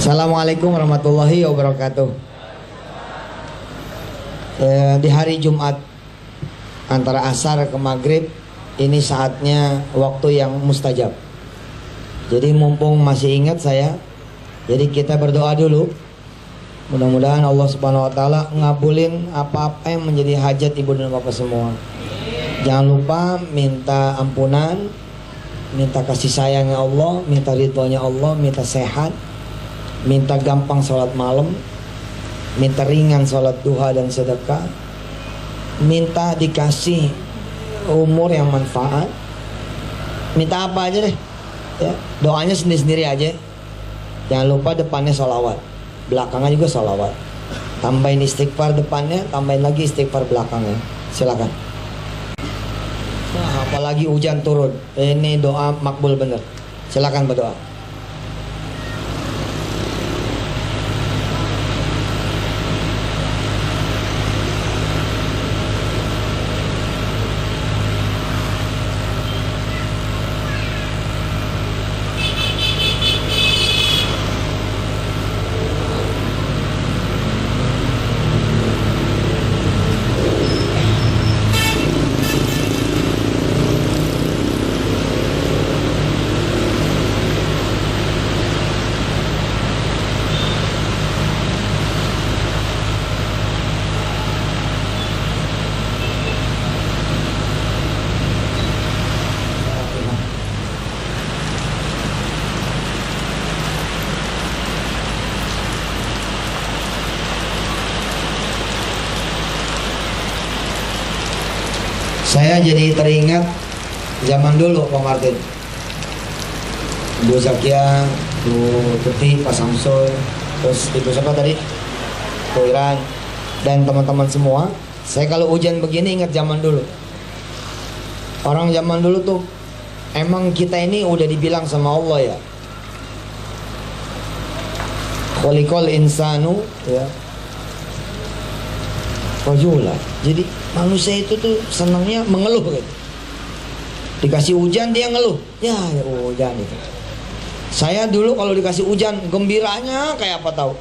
Assalamualaikum warahmatullahi wabarakatuh. Di hari Jumat antara asar ke maghrib, ini saatnya waktu yang mustajab. Jadi mumpung masih ingat saya, jadi kita berdoa dulu. Mudah-mudahan Allah Subhanahu wa taala ngabulin apa-apa yang menjadi hajat ibu dan bapak semua. Jangan lupa minta ampunan, minta kasih sayangnya Allah, minta ridhonya Allah, minta sehat, minta gampang sholat malam, minta ringan sholat duha dan sedekah, minta dikasih umur yang manfaat, minta apa aja deh ya, doanya sendiri-sendiri aja. Jangan lupa depannya sholawat, belakangnya juga sholawat. Tambahin istighfar depannya, tambahin lagi istighfar belakangnya. Silakan. Wah, apalagi hujan turun, ini doa makbul bener. Silakan berdoa. Saya jadi teringat zaman dulu Pak Martin, Bu Zakia, Bu Tuti, Pak Samsul, terus Ibu siapa tadi? Bu Iran, dan teman-teman semua. Saya kalau hujan begini ingat zaman dulu. Orang zaman dulu tuh emang kita ini udah dibilang sama Allah ya, khuliqal insanu ya rajula. Jadi manusia itu tuh senangnya mengeluh gitu. Dikasih hujan dia ngeluh. Ya hujan itu. Saya dulu kalau dikasih hujan gembiranya kayak apa tahu?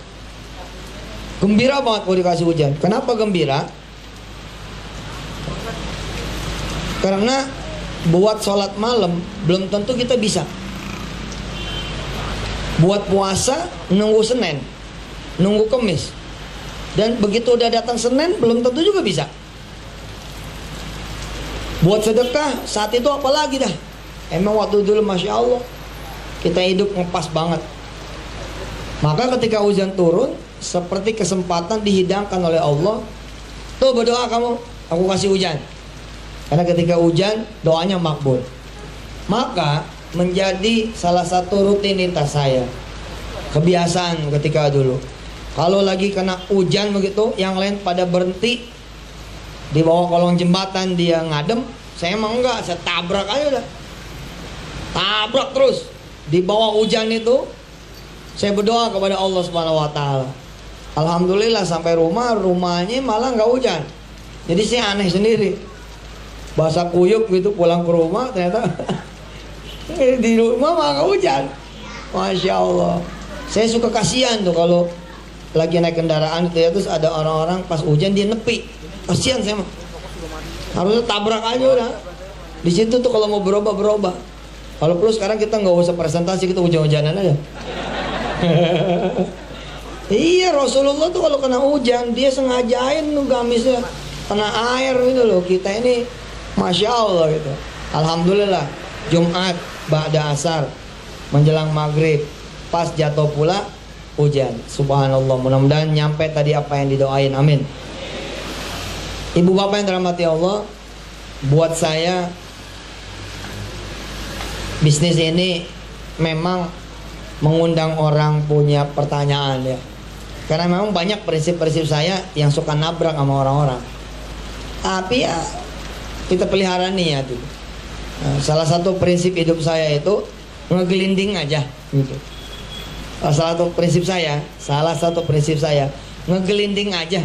Gembira banget kalau dikasih hujan. Kenapa gembira? Karena buat sholat malam belum tentu kita bisa. Buat puasa nunggu Senin, nunggu Kemis. Dan begitu udah datang Senin belum tentu juga bisa. Buat sedekah saat itu apalagi dah. Emang waktu dulu Masya Allah kita hidup ngepas banget. Maka ketika hujan turun seperti kesempatan dihidangkan oleh Allah. Tuh berdoa kamu, aku kasih hujan. Karena ketika hujan doanya makbul. Maka menjadi salah satu rutinitas saya, kebiasaan ketika dulu, kalau lagi kena hujan begitu, yang lain pada berhenti di bawah kolong jembatan dia ngadem, saya emang enggak, saya tabrak aja udah. Tabrak terus. Di bawah hujan itu saya berdoa kepada Allah Subhanahu wa taala. Alhamdulillah sampai rumahnya malah enggak hujan. Jadi saya aneh sendiri. Basah kuyup gitu pulang ke rumah ternyata di rumah malah enggak hujan. Masya Allah. Saya suka kasihan tuh kalau lagi naik kendaraan itu ya, terus ada orang-orang pas hujan dia nepi. Kasihan saya mah. Harusnya tabrak aja udah. Di situ tuh kalau mau berubah. Kalau perlu sekarang kita nggak usah presentasi, kita hujan-hujanan aja. Iya, Rasulullah tuh kalau kena hujan dia sengajain tuh gamisnya kena air gitu loh. Kita ini Masya Allah gitu. Alhamdulillah Jumat ba'da asar menjelang maghrib pas jatuh pula hujan. Subhanallah, mudah-mudahan nyampe tadi apa yang didoain. Amin. Ibu bapak yang dirahmati Allah, buat saya bisnis ini memang mengundang orang punya pertanyaan ya. Karena memang banyak prinsip-prinsip saya yang suka nabrak sama orang-orang. Tapi ya kita pelihara niat itu. Nah, salah satu prinsip hidup saya itu ngegelinding aja gitu. Salah satu prinsip saya ngegelinding aja.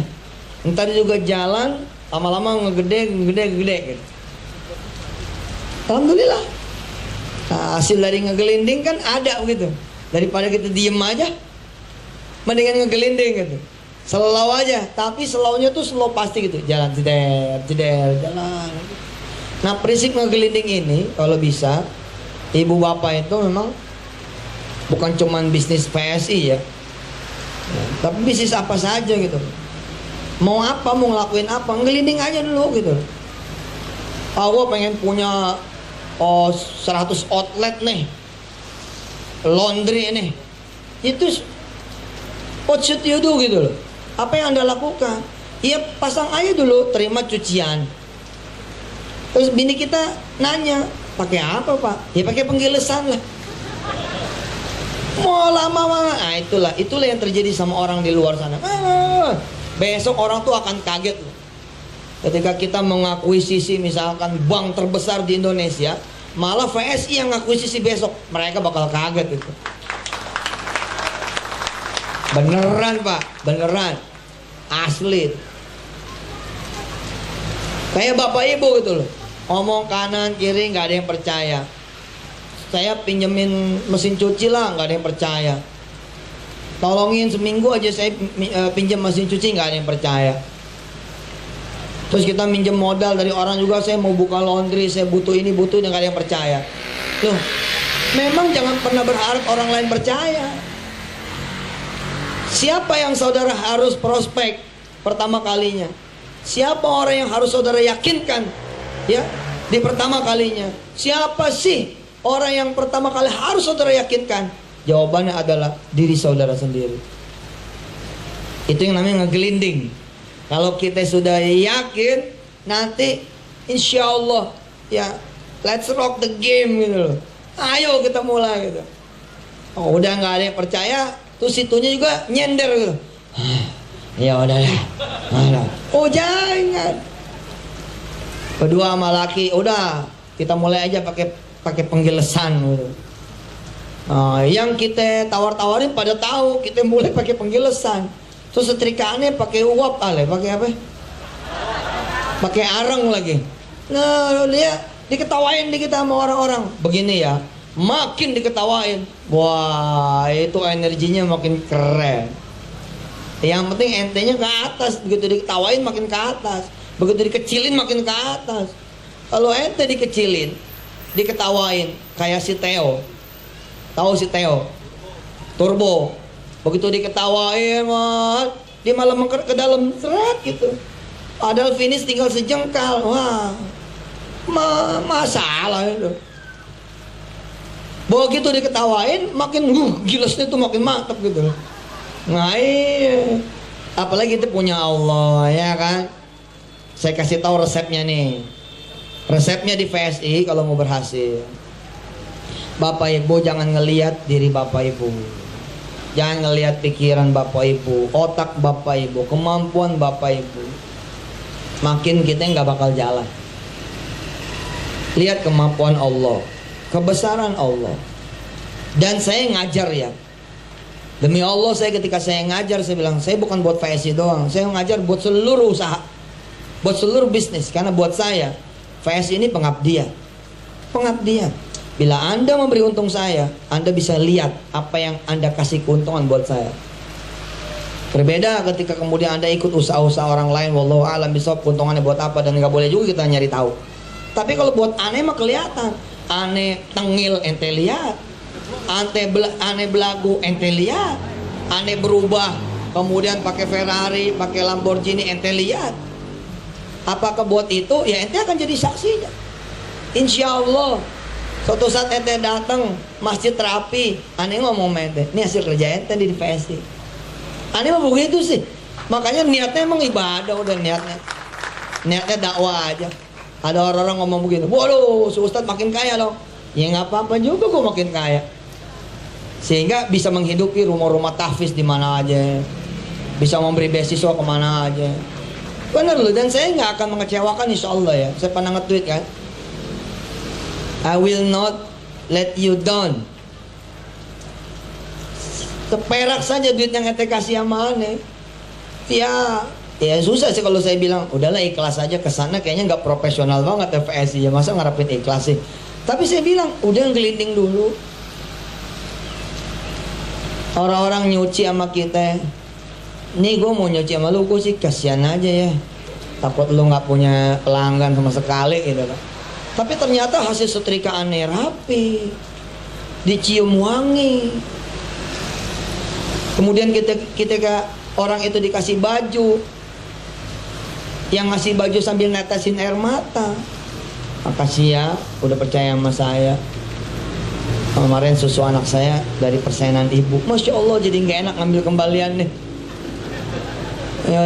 Ntar juga jalan lama-lama ngegede gitu. Alhamdulillah. Nah, hasil dari ngegelinding kan ada begitu. Daripada kita diem aja, Mendingan ngegelinding gitu. Slow aja, tapi slownya tuh slow pasti gitu. Jalan jeder, jalan. Nah, prinsip ngegelinding ini kalau bisa, ibu bapak itu memang bukan cuman bisnis PSI ya, tapi bisnis apa saja gitu. Mau apa, mau ngelakuin apa, ngelinding aja dulu gitu. Gue pengen punya 100 outlet nih, laundry nih. Itu what should you do gitu loh. Apa yang Anda lakukan? Ya pasang aja dulu, terima cucian. Terus bini kita nanya, pakai apa Pak? Ya pakai penggilesan lah. Mau lama-lama, nah itulah yang terjadi sama orang di luar sana. Besok orang tuh akan kaget loh. Ketika kita mengakuisisi misalkan bank terbesar di Indonesia, malah VSI yang ngakuisisi besok, mereka bakal kaget itu. Beneran Pak, beneran, asli. Kayak bapak ibu gitu loh, ngomong kanan kiri nggak ada yang percaya. Saya pinjemin mesin cuci lah, nggak ada yang percaya. Tolongin seminggu aja saya pinjam mesin cuci, nggak ada yang percaya. Terus kita minjem modal dari orang juga, saya mau buka laundry, saya butuh ini butuh, nggak ada yang percaya. Loh, memang jangan pernah berharap orang lain percaya. Siapa yang saudara harus prospek pertama kalinya? Siapa orang yang harus saudara yakinkan ya di pertama kalinya? Siapa sih orang yang pertama kali harus saudara yakinkan? Jawabannya adalah diri saudara sendiri. Itu yang namanya ngegelinding. Kalau kita sudah yakin, nanti insya Allah ya let's rock the game gitu loh. Ayo kita mulai gitu. Oh, udah nggak ada yang percaya, tuh situnya juga nyender gitu. Ya udah ya. Oh jangan. Kedua sama laki, udah kita mulai aja pakai penggilesan gitu. Yang kita tawar-tawarin pada tahu kita mulai pakai penggilesan. Terus setrikaannya pakai uap pakai apa? Pakai areng lagi. Nah, dia diketawain dikit sama orang-orang. Begini ya, makin diketawain, wah itu energinya makin keren. Yang penting entenya ke atas, begitu diketawain makin ke atas, begitu dikecilin makin ke atas. Kalau ente dikecilin, diketawain kayak si Theo, tahu si Theo, Turbo, begitu diketawain, dia malah mengker ke dalam seret gitu. Padahal finish tinggal sejengkal, wah, masalah itu. Begitu diketawain, makin gilasnya tuh makin mantap gitu. Nah iya, apalagi itu punya Allah ya kan. Saya kasih tahu resepnya nih. Resepnya di VSI kalau mau berhasil. Bapak ibu jangan ngelihat diri bapak ibu, jangan ngelihat pikiran bapak ibu, otak bapak ibu, kemampuan bapak ibu. Makin kita nggak bakal jalan. Lihat kemampuan Allah, kebesaran Allah. Dan saya ngajar ya, demi Allah, saya ketika saya ngajar, saya bilang, saya bukan buat VSI doang, saya ngajar buat seluruh usaha, buat seluruh bisnis. Karena buat saya, VSI ini pengabdian. Pengabdian. Bila Anda memberi untung saya, Anda bisa lihat apa yang Anda kasih keuntungan buat saya. Berbeda ketika kemudian Anda ikut usaha-usaha orang lain, wallahu a'lam bishawab, keuntungannya buat apa, dan nggak boleh juga kita nyari tahu. Tapi kalau buat aneh mah kelihatan. Aneh tengil ente lihat, aneh belagu ente lihat, aneh berubah kemudian pakai Ferrari, pakai Lamborghini ente lihat. Apakah buat itu? Ya ente akan jadi saksinya. Insya Allah suatu saat ente datang masjid rapi, aneh ngomong ente, ini hasil kerja ente di VSI. Aneh mah begitu sih. Makanya niatnya emang ibadah, udah niatnya dakwah aja. Ada orang-orang ngomong begini, waduh si Ustadz makin kaya loh. Ya nggak apa-apa juga gue makin kaya. Sehingga bisa menghidupi rumah-rumah tahfiz di mana aja, bisa memberi beasiswa kemana aja. Bener loh, dan saya nggak akan mengecewakan insya Allah ya. Saya pernah nge-tweet kan, I will not let you down. Seperak saja duit yang ente kasih sama aneh. Ya susah sih kalau saya bilang udahlah ikhlas aja kesana, kayaknya nggak profesional banget FSI ya, masa ngarepin ikhlas sih. Tapi saya bilang udah ngelinding dulu. Orang-orang nyuci sama kita, nih gue mau nyuci sama lu, gue sih kasihan aja ya, takut lu nggak punya pelanggan sama sekali gitu kan. Tapi ternyata hasil setrikaannya rapi, dicium wangi. Kemudian ketika orang itu dikasih baju, yang ngasih baju sambil netesin air mata, makasih ya udah percaya sama saya. Kemarin susu anak saya dari persenan ibu, masya Allah, jadi nggak enak ngambil kembalian nih. Ya,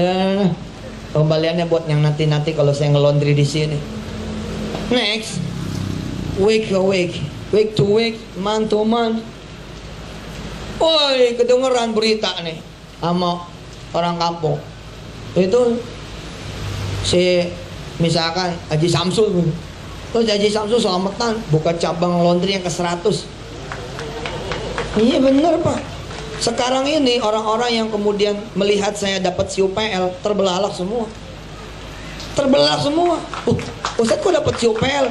kembaliannya buat yang nanti kalau saya ngelondri di sini. Next, week to week, month to month. Woi, kedengeran berita nih sama orang kampung. Itu si misalkan Haji Samsul, terus Haji Samsul selamatan buka cabang laundry yang ke-100. Iya bener Pak. Sekarang ini orang-orang yang kemudian melihat saya dapat CUPL terbelalak semua. Ustadz kok dapat CUPL?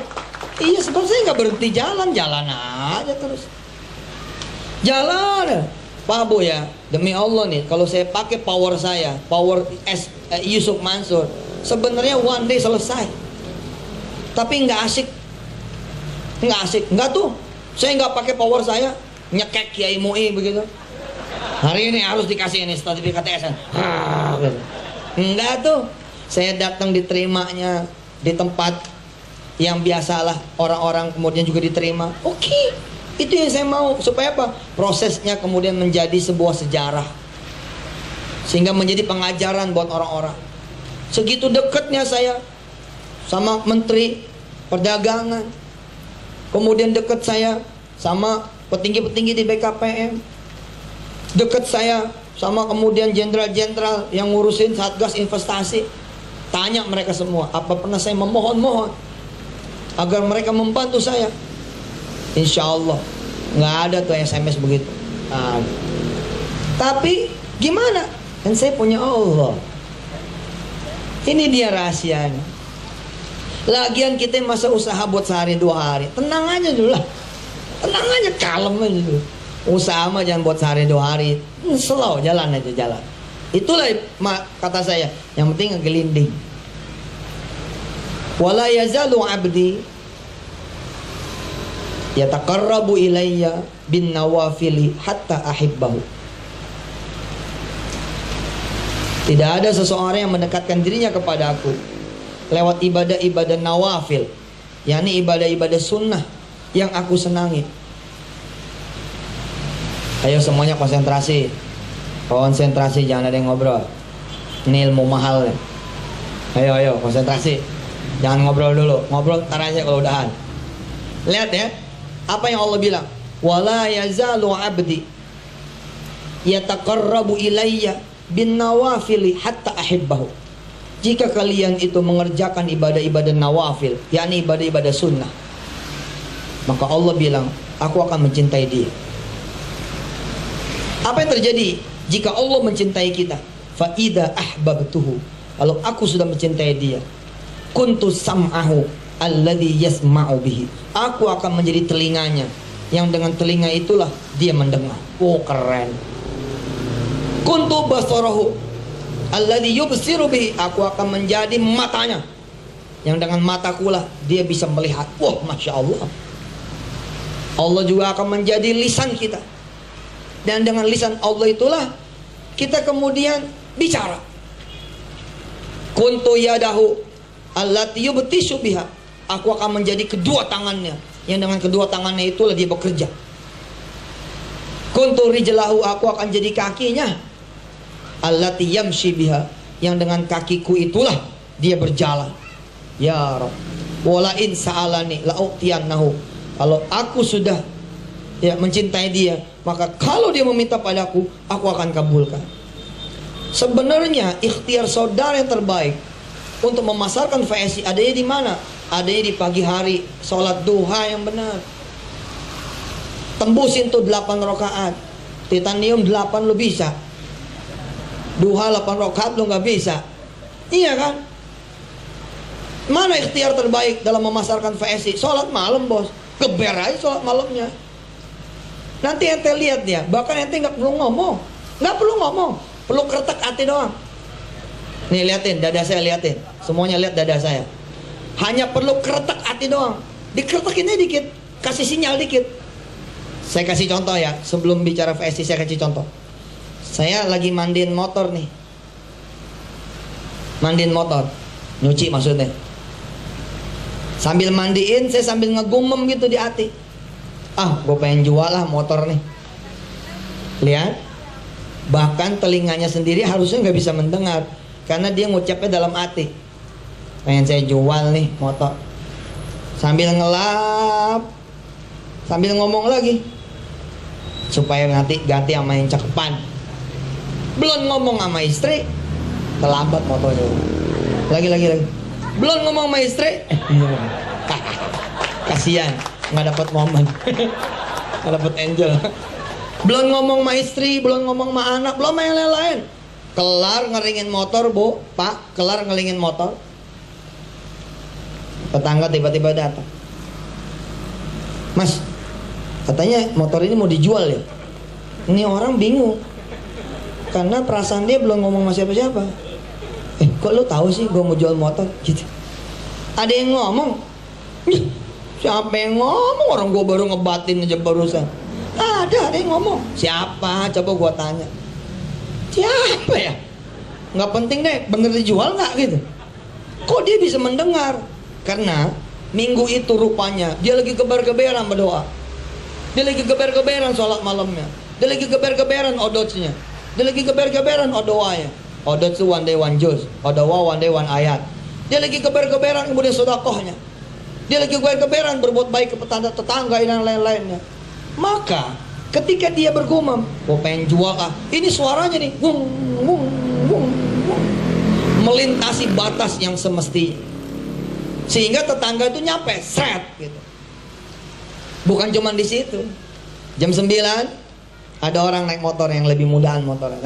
Iya, sebenarnya saya nggak berhenti jalan aja terus. Jalan, Pak Bu ya, demi Allah nih, kalau saya pakai power saya, power Yusuf Mansur, sebenarnya one day selesai. Tapi nggak asik, nggak tuh. Saya nggak pakai power saya, nyekek Kiai Mu'i begitu. Hari ini harus dikasih ini sertifikat TSN. Gitu. Enggak tuh. Saya datang diterimanya di tempat yang biasalah orang-orang kemudian juga diterima. Oke. Itu yang saya mau, supaya apa? Prosesnya kemudian menjadi sebuah sejarah, sehingga menjadi pengajaran buat orang-orang. Segitu dekatnya saya sama Menteri Perdagangan, kemudian dekat saya sama petinggi-petinggi di BKPM, dekat saya sama kemudian jenderal-jenderal yang ngurusin Satgas Investasi. Tanya mereka semua, apa pernah saya memohon-mohon agar mereka membantu saya? Insya Allah nggak ada tuh SMS begitu. Tapi gimana? Kan saya punya Allah. Ini dia rahasianya. Lagian kita masa usaha buat sehari 2 hari. Tenang aja dulu lah. Tenang aja, kalem aja dulu. Usaha mah jangan buat sehari 2 hari. Slow, jalan aja jalan. Itulah kata saya. Yang penting ngegelinding. Wala yazalu abdi yataqarrabu ilayya bin nawafili hatta ahibbahu. Tidak ada seseorang yang mendekatkan dirinya kepada aku lewat ibadah-ibadah nawafil, yakni ibadah-ibadah sunnah yang aku senangi. Ayo semuanya konsentrasi. Konsentrasi, jangan ada yang ngobrol. Ini ilmu mahal. Ayo konsentrasi. Jangan ngobrol dulu. Ngobrol ntar aja kalau udahan. Lihat ya, apa yang Allah bilang? Wala yazalu abdi yataqarrabu ilayya bin nawafili hatta ahibbahu. Jika kalian itu mengerjakan ibadah-ibadah nawafil, yakni ibadah-ibadah sunnah, maka Allah bilang, aku akan mencintai dia. Apa yang terjadi jika Allah mencintai kita? Fa idza ahbabtuhu, kalau aku sudah mencintai dia, kuntu sam'ahu alladhi yasma'u bihi, aku akan menjadi telinganya, yang dengan telinga itulah dia mendengar. Oh keren. Kuntu basarahu alladhi yubsiru bihi, aku akan menjadi matanya, yang dengan mataku lah dia bisa melihat. Wah, masya Allah. Allah juga akan menjadi lisan kita, dan dengan lisan Allah itulah kita kemudian bicara. Kuntu yadahu allati yubtishu biha, aku akan menjadi kedua tangannya, yang dengan kedua tangannya itulah dia bekerja. Kuntu rijlahu, aku akan jadi kakinya, allati yamshi biha, yang dengan kakiku itulah dia berjalan. Ya Rabb, wala in sa'alani la'utiyannahu, kalau aku sudah mencintai dia, maka kalau dia meminta padaku, aku akan kabulkan. Sebenarnya ikhtiar saudara yang terbaik untuk memasarkan VSI adanya di mana? Adanya di pagi hari, sholat duha yang benar. Tembusin tuh 8 rakaat. Titanium 8 lo bisa. Duha 8 rakaat lo nggak bisa. Iya kan? Mana ikhtiar terbaik dalam memasarkan VSI? Sholat malam bos. Geber aja sholat malamnya. Nanti ente lihat dia, bahkan ente nggak perlu ngomong, perlu keretak hati doang. Nih liatin dada saya, liatin, semuanya lihat dada saya. Hanya perlu keretak hati doang, dikeretakinnya dikit, kasih sinyal dikit. Saya kasih contoh ya, sebelum bicara VSI saya kasih contoh. Saya lagi mandiin motor nih, mandiin motor, nyuci maksudnya. Sambil mandiin, saya sambil ngegumem gitu di hati. Gue pengen jual lah motor nih. Lihat, bahkan telinganya sendiri harusnya nggak bisa mendengar, karena dia ngucapnya dalam hati. Pengen saya jual nih motor. Sambil ngelap, sambil ngomong lagi, supaya nanti ganti sama yang cakepan. Belum ngomong sama istri, terlambat motornya. Lagi. Belum ngomong sama istri, kasihan, nggak dapat momen, nggak dapat angel. Belum ngomong sama istri, belum ngomong sama anak, belum sama yang lain-lain. Kelar ngeringin motor, Bu, Pak, kelar ngeringin motor. Tetangga tiba-tiba datang. Mas, katanya motor ini mau dijual ya? Ini orang bingung, karena perasaan dia belum ngomong sama siapa-siapa. Kok lo tahu sih gue mau jual motor? Gitu. Ada yang ngomong? Siapa yang ngomong? Orang gue baru ngebatin aja barusan. Ada yang ngomong. Siapa? Coba gue tanya. Siapa ya? Nggak penting deh, bener dijual nggak gitu? Kok dia bisa mendengar? Karena minggu itu rupanya dia lagi geber-geberan berdoa. Dia lagi geber-geberan sholat malamnya. Dia lagi geber-geberan odotnya. Dia lagi geber-geberan odoanya. Odot itu one day one juz, odowa one day one ayat. Dia lagi geber-geberan kemudian sodakohnya. Dia lagi geber-geberan berbuat baik ke tetangga dan lain-lainnya. Maka ketika dia bergumam, pengen jual ini suaranya nih, wung, wung, wung, wung, melintasi batas yang semestinya, sehingga tetangga itu nyampe, seret gitu. Bukan cuma di situ. Jam 9 ada orang naik motor yang lebih mudahan motornya.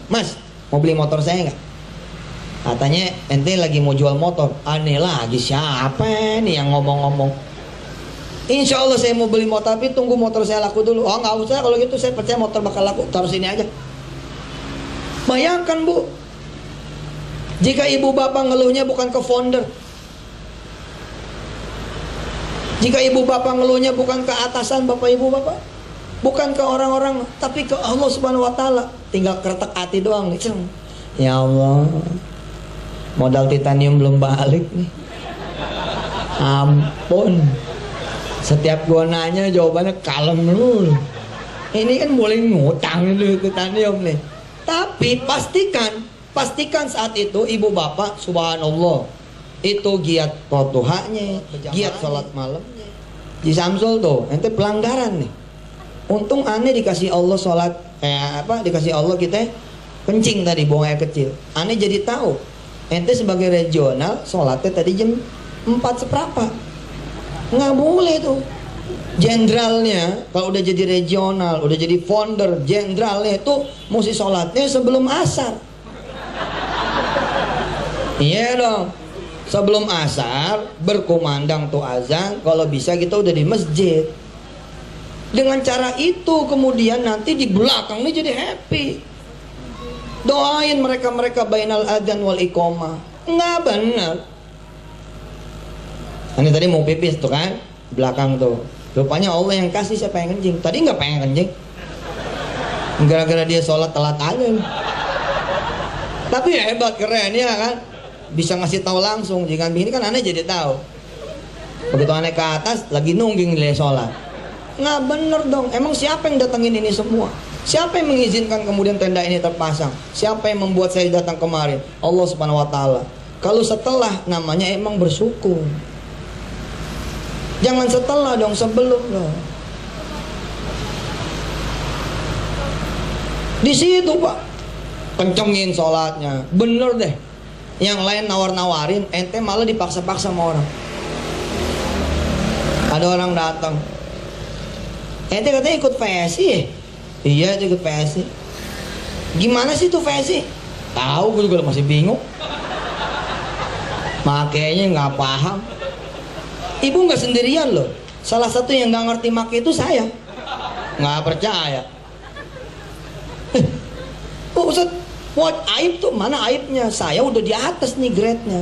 Mas, mau beli motor saya nggak? Katanya ente lagi mau jual motor. Aneh lagi, siapa nih yang ngomong-ngomong? Insya Allah saya mau beli motor, tapi tunggu motor saya laku dulu. Oh nggak usah, kalau gitu saya percaya motor bakal laku. Taruh sini aja. Bayangkan Bu, jika ibu bapak ngeluhnya bukan ke founder, jika ibu bapak ngeluhnya bukan ke atasan bapak ibu bapak, bukan ke orang-orang, tapi ke Allah Subhanahu Wa Taala, tinggal keretak hati doang nih. Ya Allah, modal titanium belum balik nih. Ampun, setiap gua nanya jawabannya kalem dulu. Ini kan boleh ngutang dulu titanium nih. Tapi pastikan saat itu ibu bapak, subhanallah, itu giat duhanya, giat sholat malamnya. Di Samsul tuh, ente pelanggaran nih. Untung aneh dikasih Allah sholat, dikasih Allah kita kencing tadi, buang air kecil. Aneh jadi tahu, ente sebagai regional sholatnya tadi jam 4:15. Nggak boleh tuh. Jenderalnya kalau udah jadi regional, udah jadi founder, jenderalnya itu mesti sholatnya sebelum asar. Iya dong, sebelum asar berkumandang tuh azan, kalau bisa kita udah di masjid. Dengan cara itu kemudian nanti di belakang ini jadi happy. Doain mereka-mereka bainal adzan wal iqamah. Nggak benar. Ini tadi mau pipis tuh kan, belakang tuh. Rupanya Allah yang kasih, siapa yang kencing. Tadi nggak pengen kencing, gara-gara dia sholat telat aja. Tapi hebat, keren ya kan, bisa ngasih tahu langsung. Jika begini kan aneh jadi tahu. Begitu aneh ke atas lagi nungging nilai sholat. Nggak bener dong. Emang siapa yang datangin ini semua? Siapa yang mengizinkan kemudian tenda ini terpasang? Siapa yang membuat saya datang kemarin? Allah Subhanahu Wa Taala. Kalau setelah, namanya emang bersyukur. Jangan setelah dong, sebelum dong. Di situ Pak, kencengin sholatnya, bener deh. Yang lain nawar-nawarin, ente malah dipaksa-paksa sama orang. Ada orang datang, ente katanya ikut PSI ya? Iya, itu ikut PSI. Gimana sih itu PSI? Tahu, gue juga masih bingung. Makanya nggak paham. Ibu nggak sendirian loh. Salah satu yang nggak ngerti make itu saya. Nggak percaya. Oh Ustaz, what aib tuh? Mana aibnya? Saya udah di atas nih grade-nya.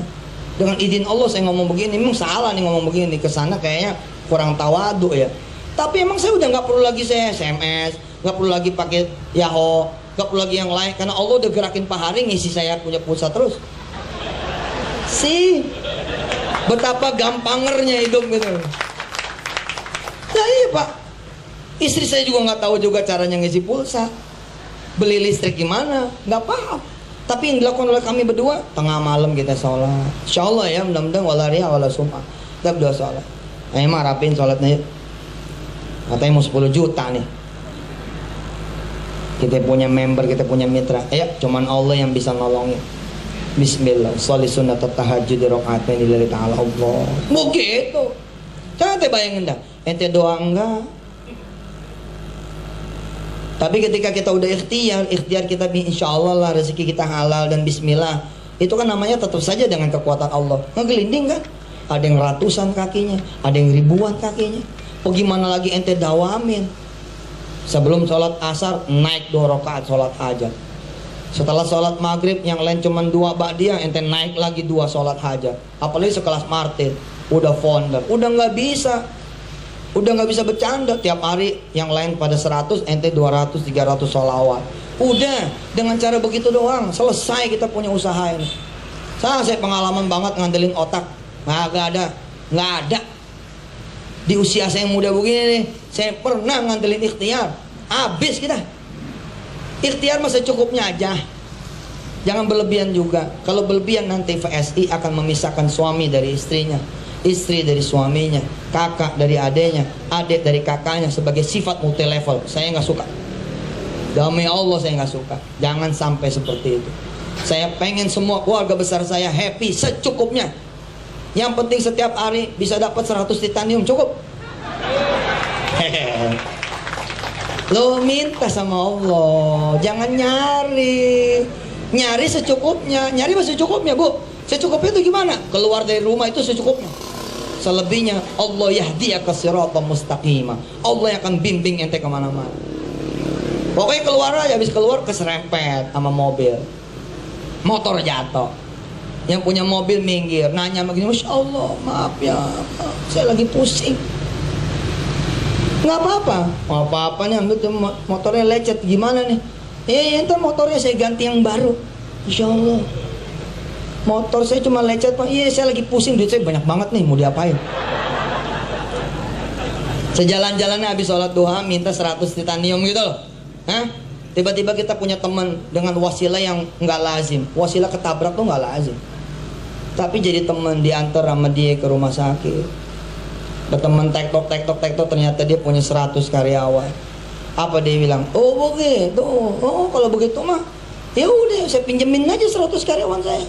Dengan izin Allah saya ngomong begini. Memang salah nih ngomong begini. Kesana kayaknya kurang tawadu ya. Tapi emang saya udah nggak perlu lagi saya SMS, nggak perlu lagi pakai Yahoo, nggak perlu lagi yang lain. Karena Allah udah gerakin Pak Hari ngisi saya punya pulsa terus. Sih, betapa gampangernya hidup gitu. Nah iya Pak, istri saya juga nggak tahu juga caranya ngisi pulsa, beli listrik gimana, nggak paham. Tapi yang dilakukan oleh kami berdua, tengah malam kita sholat. Insya Allah ya, mudah-mudahan wala riya wala sum'ah. Kita berdua sholat. Nah emang rapin sholatnya. Katanya mau 10 juta nih. Kita punya member, kita punya mitra. Ayo, cuman Allah yang bisa nolongin. Bismillah, sholli sunat tahajud rakaat lillahi ta'ala Allah. Begitu. Jangan bayangin dah. Ente doa enggak. Tapi ketika kita udah ikhtiar kita insya Allah lah rezeki kita halal dan bismillah. Itu kan namanya tetap saja dengan kekuatan Allah. Ngegelinding kan? Ada yang ratusan kakinya, ada yang ribuan kakinya. Oh gimana lagi ente dawamin? Sebelum sholat asar naik 2 rakaat sholat hajat. Setelah sholat maghrib yang lain cuma 2 ba'diyah, ente naik lagi 2 sholat hajat. Apalagi sekelas Martin, udah founder, udah nggak bisa. Udah nggak bisa bercanda. Tiap hari yang lain pada 100, ente 200, 300 sholawat. Udah, dengan cara begitu doang selesai kita punya usaha ini. Saya pengalaman banget ngandelin otak. Nggak ada. Di usia saya yang muda begini nih, saya pernah ngandelin ikhtiar. Habis kita. Ikhtiar masa cukupnya aja. Jangan berlebihan juga. Kalau berlebihan nanti VSI akan memisahkan suami dari istrinya, istri dari suaminya, kakak dari adeknya, adik dari kakaknya sebagai sifat multi level. Saya nggak suka. Demi Allah saya nggak suka. Jangan sampai seperti itu. Saya pengen semua keluarga besar saya happy secukupnya. Yang penting setiap hari bisa dapat 100 titanium cukup. Lo minta sama Allah, jangan nyari secukupnya. Nyari masih cukupnya Bu. Secukupnya itu gimana? Keluar dari rumah itu secukupnya. Selebihnya Allah yahdiyaka siratan mustaqimah. Allah yang akan bimbing ente kemana-mana. Pokoknya keluar aja, habis keluar keserempet sama mobil, motor jatuh. Yang punya mobil minggir, nanya begini, Masya Allah, maaf ya, saya lagi pusing. Nggak apa-apa nih, ambil tuh motornya lecet, gimana nih? Iya, ntar motornya saya ganti yang baru. Insya Allah. Motor saya cuma lecet Pak. Iya saya lagi pusing, duit saya banyak banget nih, mau diapain? Sejalan-jalannya habis sholat duha minta 100 titanium gitu loh. Hah? Tiba-tiba kita punya teman dengan wasilah yang nggak lazim. Wasilah ketabrak tuh nggak lazim. Tapi jadi teman, diantar sama dia ke rumah sakit. Berteman tektok ternyata dia punya 100 karyawan. Apa dia bilang? Oh begitu. Oh kalau begitu mah ya udah saya pinjemin aja 100 karyawan saya.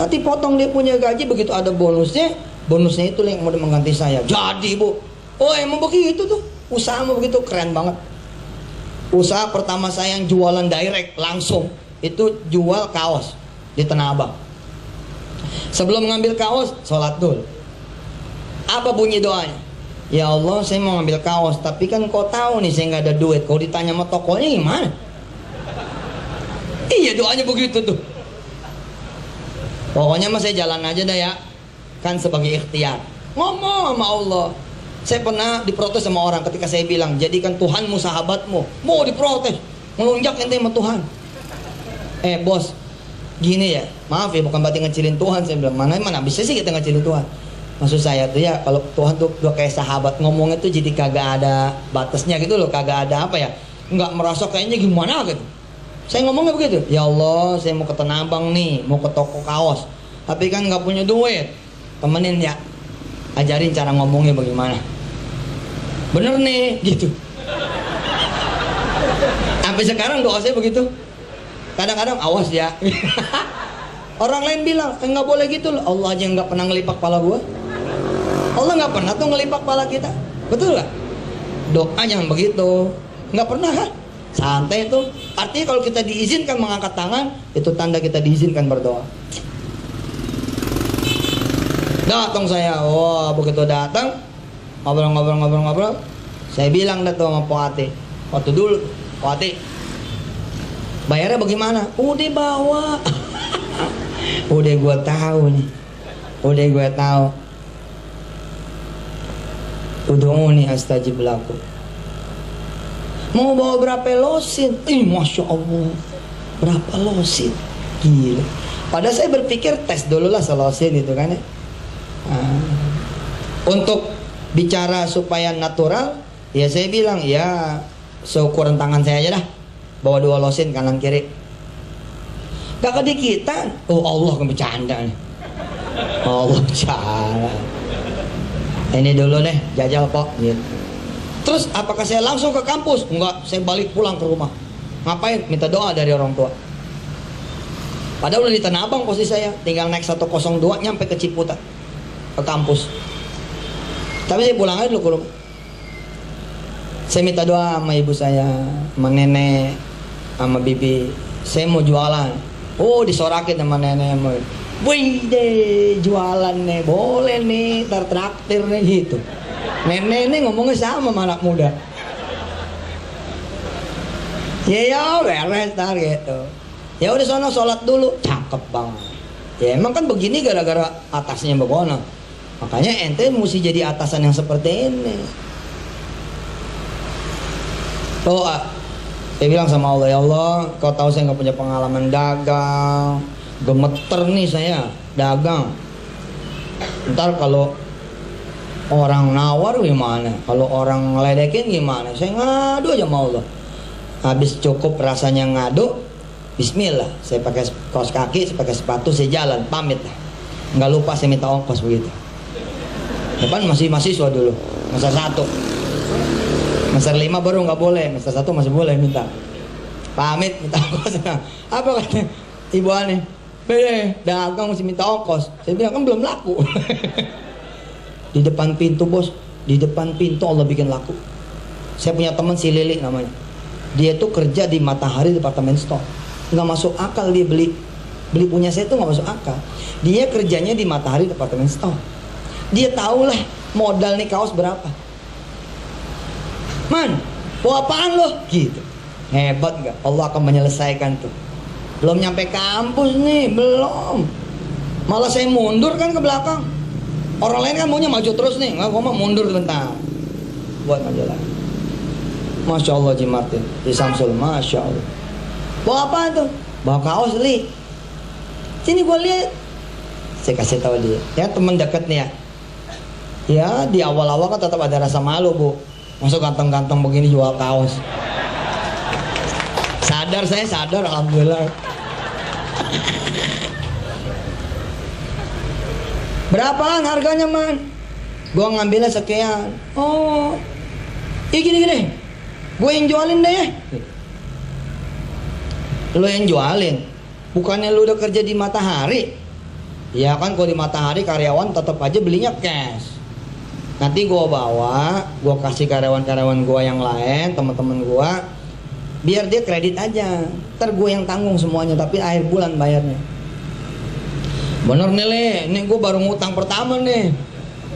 Nanti potong dia punya gaji, begitu ada bonusnya itu yang mau mengganti saya. Jadi Bu, oh emang begitu tuh, usaha mau begitu, keren banget. Usaha pertama saya yang jualan direct langsung, itu jual kaos di Tanah Abang. Sebelum ngambil kaos, sholat dulu. Apa bunyi doanya? Ya Allah saya mau ngambil kaos, tapi kan kau tahu nih saya nggak ada duit. Kau ditanya sama tokonya gimana? Iya doanya begitu tuh. Pokoknya mas saya jalan aja dah ya. Kan sebagai ikhtiar. Ngomong sama Allah. Saya pernah diprotes sama orang ketika saya bilang, jadikan Tuhanmu sahabatmu. Mau diprotes. Melunjak ente sama Tuhan. Bos, gini ya. Maaf ya, bukan berarti ngecilin Tuhan. Saya bilang, mana bisa sih kita ngecilin Tuhan. Maksud saya tuh ya, kalau Tuhan tuh udah kayak sahabat, ngomongnya tuh jadi kagak ada batasnya gitu loh. Kagak ada apa ya, nggak merasa kayaknya gimana gitu. Saya ngomongnya begitu, ya Allah saya mau ke Tanah Abang nih, mau ke toko kaos, tapi kan nggak punya duit, temenin ya, ajarin cara ngomongnya bagaimana, bener nih gitu. Sampai sekarang doa saya begitu. Kadang-kadang awas ya. Orang lain bilang nggak boleh gitu loh. Allah aja nggak pernah ngelipak kepala gua. Allah nggak pernah tuh ngelipak kepala kita, betul nggak? Doa jangan begitu, nggak pernah kan? Santai itu. Artinya kalau kita diizinkan mengangkat tangan, itu tanda kita diizinkan berdoa. Datang saya, wah begitu datang, ngobrol. Saya bilang dah tuh sama Pak Ate, waktu dulu, Pak Ate, bayarnya bagaimana? Udah bawa. Udah gua tahu nih. Udah gua tahu. Udhuni astajib lakum. Mau bawa berapa losin? Masya Allah, berapa losin? Gila. Padahal saya berpikir tes dulu lah selosin itu kan ya. Untuk bicara supaya natural, ya saya bilang ya seukuran tangan saya aja dah. Bawa 2 losin kanan kiri. Gak kedikitan. Oh Allah, kan bercanda nih. Allah bercanda. Ini dulu deh, jajal kok gitu. Terus apakah saya langsung ke kampus? Enggak, saya balik pulang ke rumah. Ngapain? Minta doa dari orang tua. Padahal udah di Tanah Abang posisi saya, tinggal naik 102 nyampe ke Ciputat, ke kampus. Tapi saya pulang aja dulu ke rumah. Saya minta doa sama ibu saya, sama nenek, sama bibi. Saya mau jualan. Oh, disorakin sama nenek. Wih deh, jualan nih, boleh nih, traktir nih gitu. Nenek nih ngomongnya sama anak muda. Ya beres tar gitu. Ya udah sono sholat dulu, cakep banget. Ya emang kan begini gara-gara atasnya begono. Makanya ente mesti jadi atasan yang seperti ini. Doa. Saya bilang sama Allah, ya Allah, kau tahu saya nggak punya pengalaman dagang, gemeter nih saya dagang. Ntar kalau orang nawar gimana? Kalau orang ngeledekin gimana? Saya ngadu aja sama Allah. Habis cukup rasanya ngadu, bismillah. Saya pakai kaos kaki, saya pakai sepatu, saya jalan, pamit lah. Nggak lupa saya minta ongkos begitu. Depan masih mahasiswa dulu, masa 1. Masa 5 baru nggak boleh, masa 1 masih boleh minta. Pamit minta ongkos. Apa kata ibu aneh? Bede, dagang mesti minta ongkos. Saya bilang kan belum laku. Di depan pintu bos, di depan pintu Allah bikin laku. Saya punya teman si Lili namanya. Dia tuh kerja di Matahari Department Store. Nggak masuk akal dia beli punya saya tuh nggak masuk akal. Dia kerjanya di Matahari Department Store. Dia tahulah modal nih kaos berapa. Man, mau apaan lo? Gitu. Hebat nggak? Allah akan menyelesaikan tuh. Belum nyampe kampus nih, belum. Malah saya mundur kan ke belakang. Orang lain kan maunya maju terus nih, nggak, gua mau mundur sebentar. Buat majalah. Masya Allah Ji Martin, di Samsul, Masya Allah. Bawa apa tuh? Bawa kaos li. Sini gua lihat. Saya kasih tahu dia. Ya teman dekat nih ya. Ya di awal-awal kan tetap ada rasa malu bu. Masuk ganteng-ganteng begini jual kaos. Saya sadar, alhamdulillah. Berapaan harganya man? Gua ngambilnya sekian. Oh, gini. Gue yang jualin deh ya. Lo yang jualin. Bukannya lu udah kerja di Matahari? Ya kan kalau di Matahari karyawan tetap aja belinya cash. Nanti gue bawa, gue kasih karyawan-karyawan gue yang lain, teman-teman gue, biar dia kredit aja. Ntar gue yang tanggung semuanya, tapi akhir bulan bayarnya. Bener nih Le, ini gue baru ngutang pertama nih.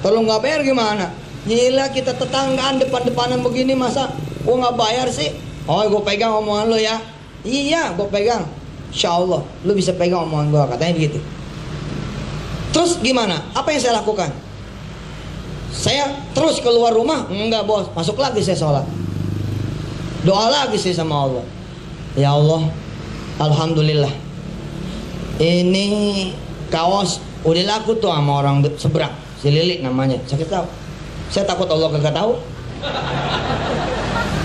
Kalau nggak bayar gimana? Gila kita tetanggaan depan-depanan begini masa gue nggak bayar sih? Oh gue pegang omongan lo ya. Iya gue pegang. Insya Allah lo bisa pegang omongan gue, katanya begitu. Terus gimana? Apa yang saya lakukan? Saya terus keluar rumah? Enggak bos, masuk lagi saya sholat. Doa lagi saya sama Allah. Ya Allah, alhamdulillah. Ini kaos udah laku tuh sama orang seberang, si Lili namanya. Saya tahu. Saya takut Allah kagak tahu.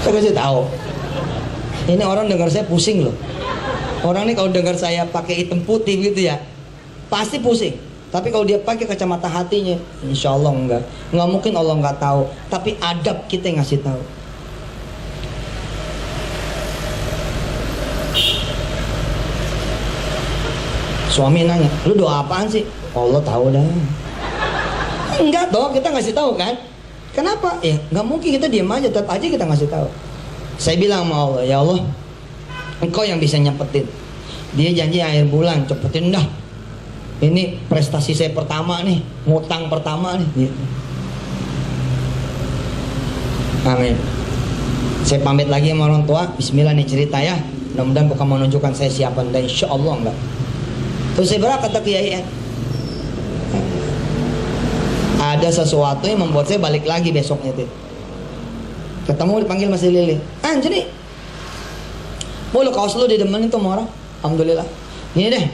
Saya kasih tahu. Ini orang dengar saya pusing loh. Orang ini kalau dengar saya pakai hitam putih gitu ya, pasti pusing. Tapi kalau dia pakai kacamata hatinya, insya Allah enggak mungkin Allah enggak tahu. Tapi adab kita yang ngasih tahu. Suami nanya, lu doa apaan sih? Allah tahu dah. Enggak toh, kita ngasih tahu kan? Kenapa? Ya nggak mungkin kita diam aja, tetap aja kita ngasih tahu. Saya bilang sama Allah, ya Allah, Engkau yang bisa nyepetin. Dia janji akhir bulan, cepetin dah. Ini prestasi saya pertama nih, ngutang pertama nih. Gitu. Amin. Saya pamit lagi sama orang tua. Bismillah nih cerita ya. Mudah-mudahan bukan menunjukkan saya siapa, dan insya Allah enggak. Terus saya berangkat ke Kiai. Ada sesuatu yang membuat saya balik lagi besoknya tuh. Ketemu dipanggil masih Lili. Jadi lu kaos lu didemenin tuh sama orang. Alhamdulillah. Ini deh,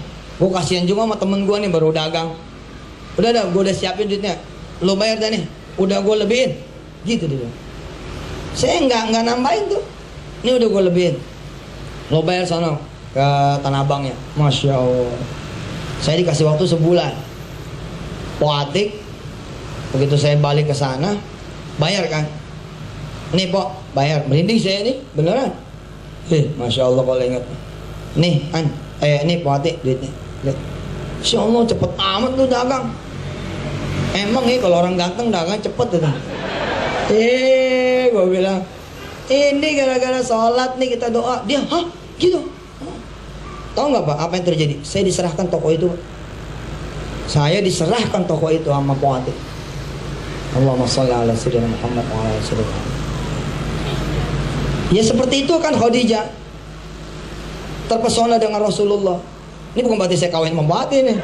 gue kasihan juga sama temen gue nih baru dagang. Udah dah, gue udah siapin duitnya. Lu bayar dah nih, udah gue lebihin. Gitu dia. Saya nggak nambahin tuh. Ini udah gue lebihin. Lo bayar sono ke Tanah Abang ya. Masya Allah. Saya dikasih waktu sebulan. Poatik. Begitu saya balik ke sana, bayar kan? Nih Pok, bayar. Merinding saya nih, beneran. Masya Allah kalau ingat. Nih, nih Poatik duitnya. Masya Allah cepet amat lu dagang. Emang kalau orang ganteng dagang cepet itu. Gue bilang, ini gara-gara sholat nih kita doa. Dia, hah? Gitu? Tahu nggak Pak apa yang terjadi? Saya diserahkan toko itu. Saya diserahkan toko itu sama Poatik. Allahumma sholli ala sayyidina Muhammad wa ala alihi wasallam. Ya seperti itu kan Khadijah. Terpesona dengan Rasulullah. Ini bukan berarti saya kawin membati nih.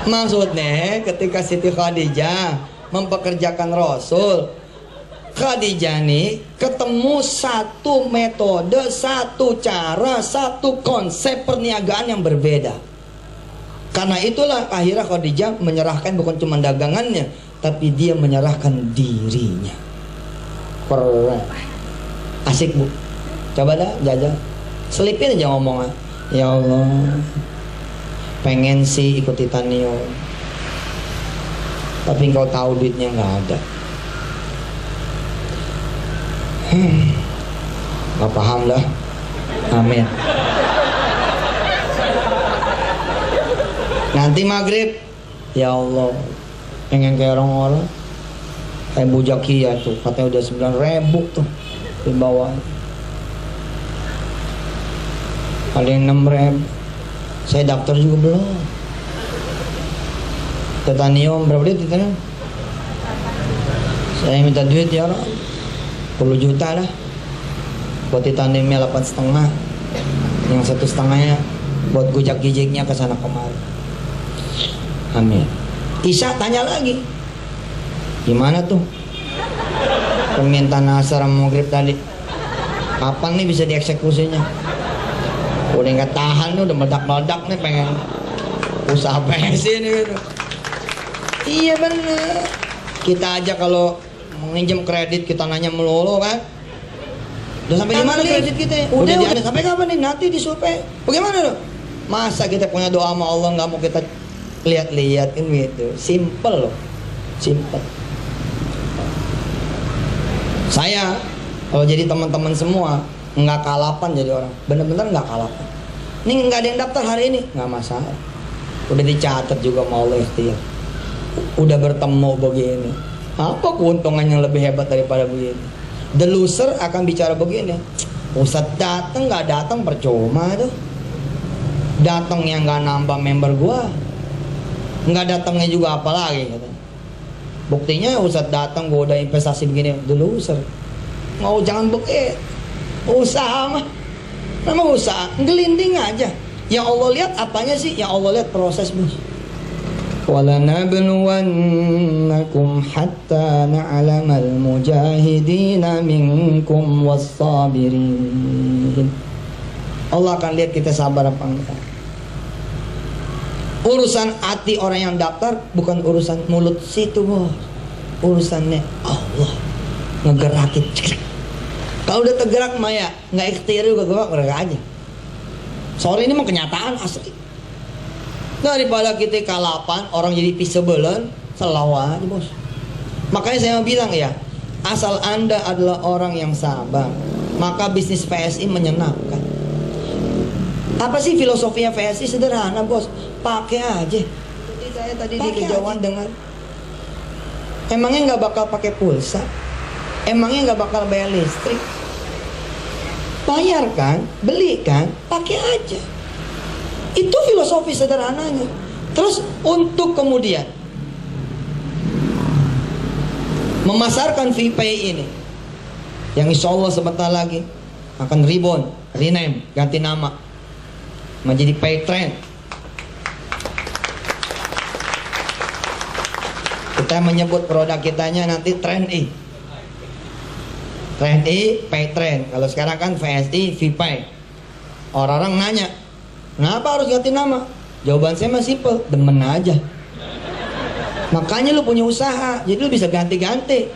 Maksudnya ketika Siti Khadijah mempekerjakan Rasul, Khadijah nih ketemu satu metode, satu cara, satu konsep perniagaan yang berbeda. Karena itulah akhirnya Khadijah menyerahkan bukan cuma dagangannya, tapi dia menyerahkan dirinya. Asik Bu. Coba dah jajal. Selipin aja ngomongnya. Ya Allah, pengen sih ikuti Tanio, tapi engkau tahu duitnya nggak ada. Nggak paham lah. Amin. Nanti maghrib, ya Allah, pengen kayak orang-orang kayak Bu Jakia tuh, katanya udah 9.000 tuh di bawah. Ada yang 6.000. Saya daftar juga belum. Titanium berapa duit Titanium? Saya minta duit ya orang 10 juta lah. Buat titaniumnya 8,5. Yang 1,5-nya buat gojak-gijiknya ke sana kemari. Amin. Isya tanya lagi. Gimana tuh permintaan asar sama maghrib tadi? Kapan nih bisa dieksekusinya? Udah nggak tahan nih, udah meledak-meledak nih, pengen usaha PSI nih gitu. Iya bener. Kita aja kalau menginjam kredit kita nanya melulu kan. Udah sampai di mana kredit kita? Udah sampai kapan nih? Nanti disurvei. Bagaimana loh? Masa kita punya doa sama Allah nggak mau kita lihat-lihat kan gitu. Simple loh. Simple. Saya kalau jadi teman-teman semua nggak kalapan jadi orang, bener-bener nggak kalapan. Ini nggak ada yang daftar hari ini, nggak masalah. Udah dicatat juga mau Allah ikhtiar. Udah bertemu begini, apa keuntungan yang lebih hebat daripada begini? The loser akan bicara begini. Ustadz datang nggak datang percuma tuh. Datangnya nggak nambah member gua, nggak datangnya juga apalagi. Buktinya Ustadz datang gua udah investasi begini, the loser. Mau jangan begitu. Usaha mah nama usaha ngelinding aja. Yang Allah lihat apanya sih? Yang Allah lihat proses bos. وَلَنَبْلُوَنَّكُمْ حَتَّى نَعْلَمَ الْمُجَاهِدِينَ مِنْكُمْ وَالصَّابِرِينَ. Allah akan lihat kita sabar apa enggak. Urusan hati orang yang daftar bukan urusan mulut situ bos. Urusannya Allah ngegerakin. Kalau udah tergerak Maya, nggak ikhtiar juga gerak aja. Sorry ini mah kenyataan asli. Daripada kita kalapan, orang jadi pisebelan, selawa aja bos. Makanya saya mau bilang ya, asal Anda adalah orang yang sabar, maka bisnis PSI menyenangkan. Apa sih filosofinya PSI? Sederhana bos, pakai aja. Jadi saya tadi di kejauhan dengar, emangnya nggak bakal pakai pulsa? Emangnya nggak bakal bayar listrik? Bayar kan, beli kan, pakai aja. Itu filosofi sederhananya. Terus untuk kemudian memasarkan VPay ini, yang insya Allah sebentar lagi akan reborn, rename, ganti nama menjadi Paytrend. Kita menyebut produk kitanya nanti Trend E, Trend E, Paytrend. Kalau sekarang kan VSI, VPay. Orang-orang nanya, kenapa harus ganti nama? Jawaban saya mah simple, demen aja. Makanya lu punya usaha, jadi lu bisa ganti-ganti.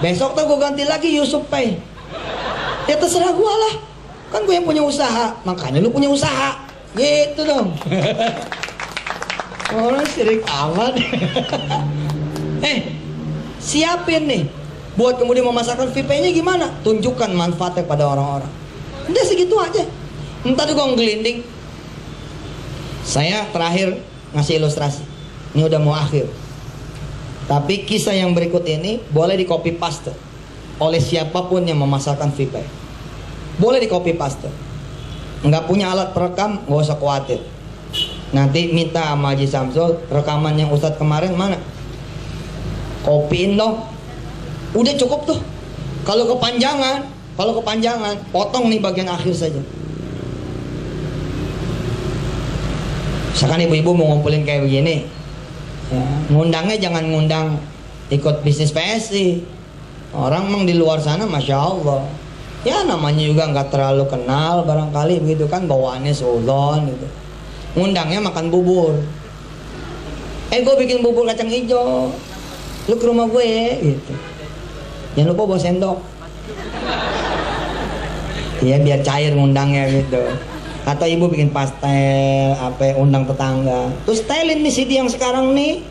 Besok tuh gue ganti lagi Yusuf Pay. Ya terserah gue lah, kan gue yang punya usaha. Makanya lu punya usaha, gitu dong. Orang sirik amat. Siapin nih buat kemudian memasarkan VPay-nya gimana? Tunjukkan manfaatnya pada orang-orang. Udah segitu aja. Entar gue ngelinding. Saya terakhir ngasih ilustrasi. Ini udah mau akhir. Tapi kisah yang berikut ini boleh di copy paste oleh siapapun yang memasarkan VPay. Boleh di copy paste. Nggak punya alat perekam, nggak usah khawatir. Nanti minta sama Haji Samsul rekaman yang Ustadz kemarin mana? Kopiin dong. Udah cukup tuh. Kalau kepanjangan, potong nih bagian akhir saja. Misalkan ibu-ibu mau ngumpulin kayak begini, ya, ngundangnya jangan ngundang ikut bisnis PSI. Orang emang di luar sana Masya Allah, ya namanya juga nggak terlalu kenal barangkali begitu kan, bawaannya seudon gitu. Ngundangnya makan bubur. Gue bikin bubur kacang hijau, lu ke rumah gue gitu. Jangan lupa bawa sendok. Ya biar cair ngundangnya gitu. Atau ibu bikin pastel, undang tetangga. Terus stylin nih CD yang sekarang nih.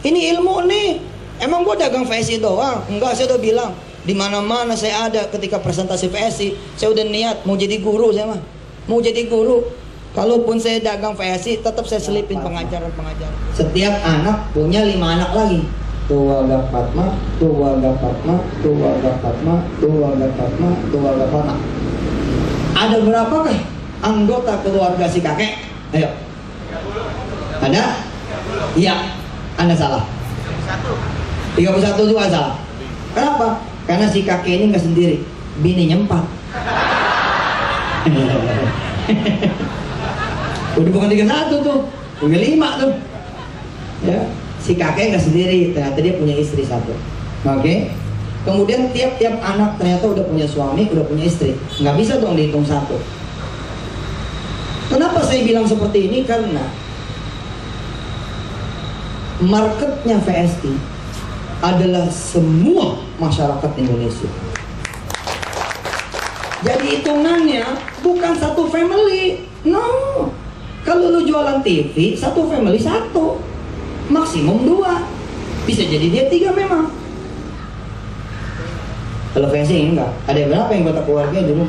Ini ilmu nih. Emang gua dagang VSI doang? Enggak, saya udah bilang di mana-mana saya ada ketika presentasi VSI. Saya udah niat mau jadi guru saya mah. Mau jadi guru. Kalaupun saya dagang VSI, tetap saya selipin pengajaran-pengajaran. Setiap anak punya 5 anak lagi. Keluarga Fatma, keluarga Fatma, keluarga Fatma, keluarga Fatma, keluarga Fatma. Ada berapakah anggota keluarga si kakek? Ayo. Ada? Iya. Anda salah. 31 juga salah. Kenapa? Karena si kakek ini nggak sendiri, bininya 4. Udah bukan 31 tuh, punya 5 tuh. Ya, si kakek nggak sendiri, ternyata dia punya istri 1. Oke. Kemudian tiap-tiap anak ternyata udah punya suami, udah punya istri. Nggak bisa dong dihitung 1. Kenapa saya bilang seperti ini? Karena marketnya VSI adalah semua masyarakat Indonesia. Jadi hitungannya bukan satu family. No. Kalau lu jualan TV, satu family 1, maksimum 2. Bisa jadi dia 3 memang. Kalau VSI enggak. Ada berapa yang kota keluarga dulu?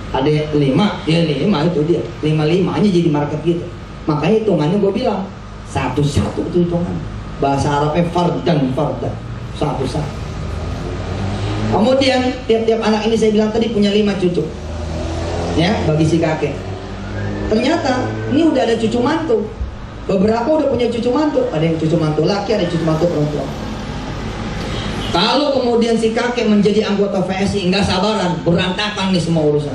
Ada 5, ya 5 itu dia. 5-5-nya jadi market gitu. Makanya hitungannya gue bilang 1-1 itu hitungan. Bahasa Arabnya fardan. 1-1. Kemudian tiap-tiap anak ini saya bilang tadi punya 5 cucu. Ya, bagi si kakek. Ternyata ini udah ada cucu mantu. Beberapa udah punya cucu mantu. Ada yang cucu mantu laki, ada cucu mantu perempuan. Kalau kemudian si kakek menjadi anggota VSI nggak sabaran, berantakan nih semua urusan.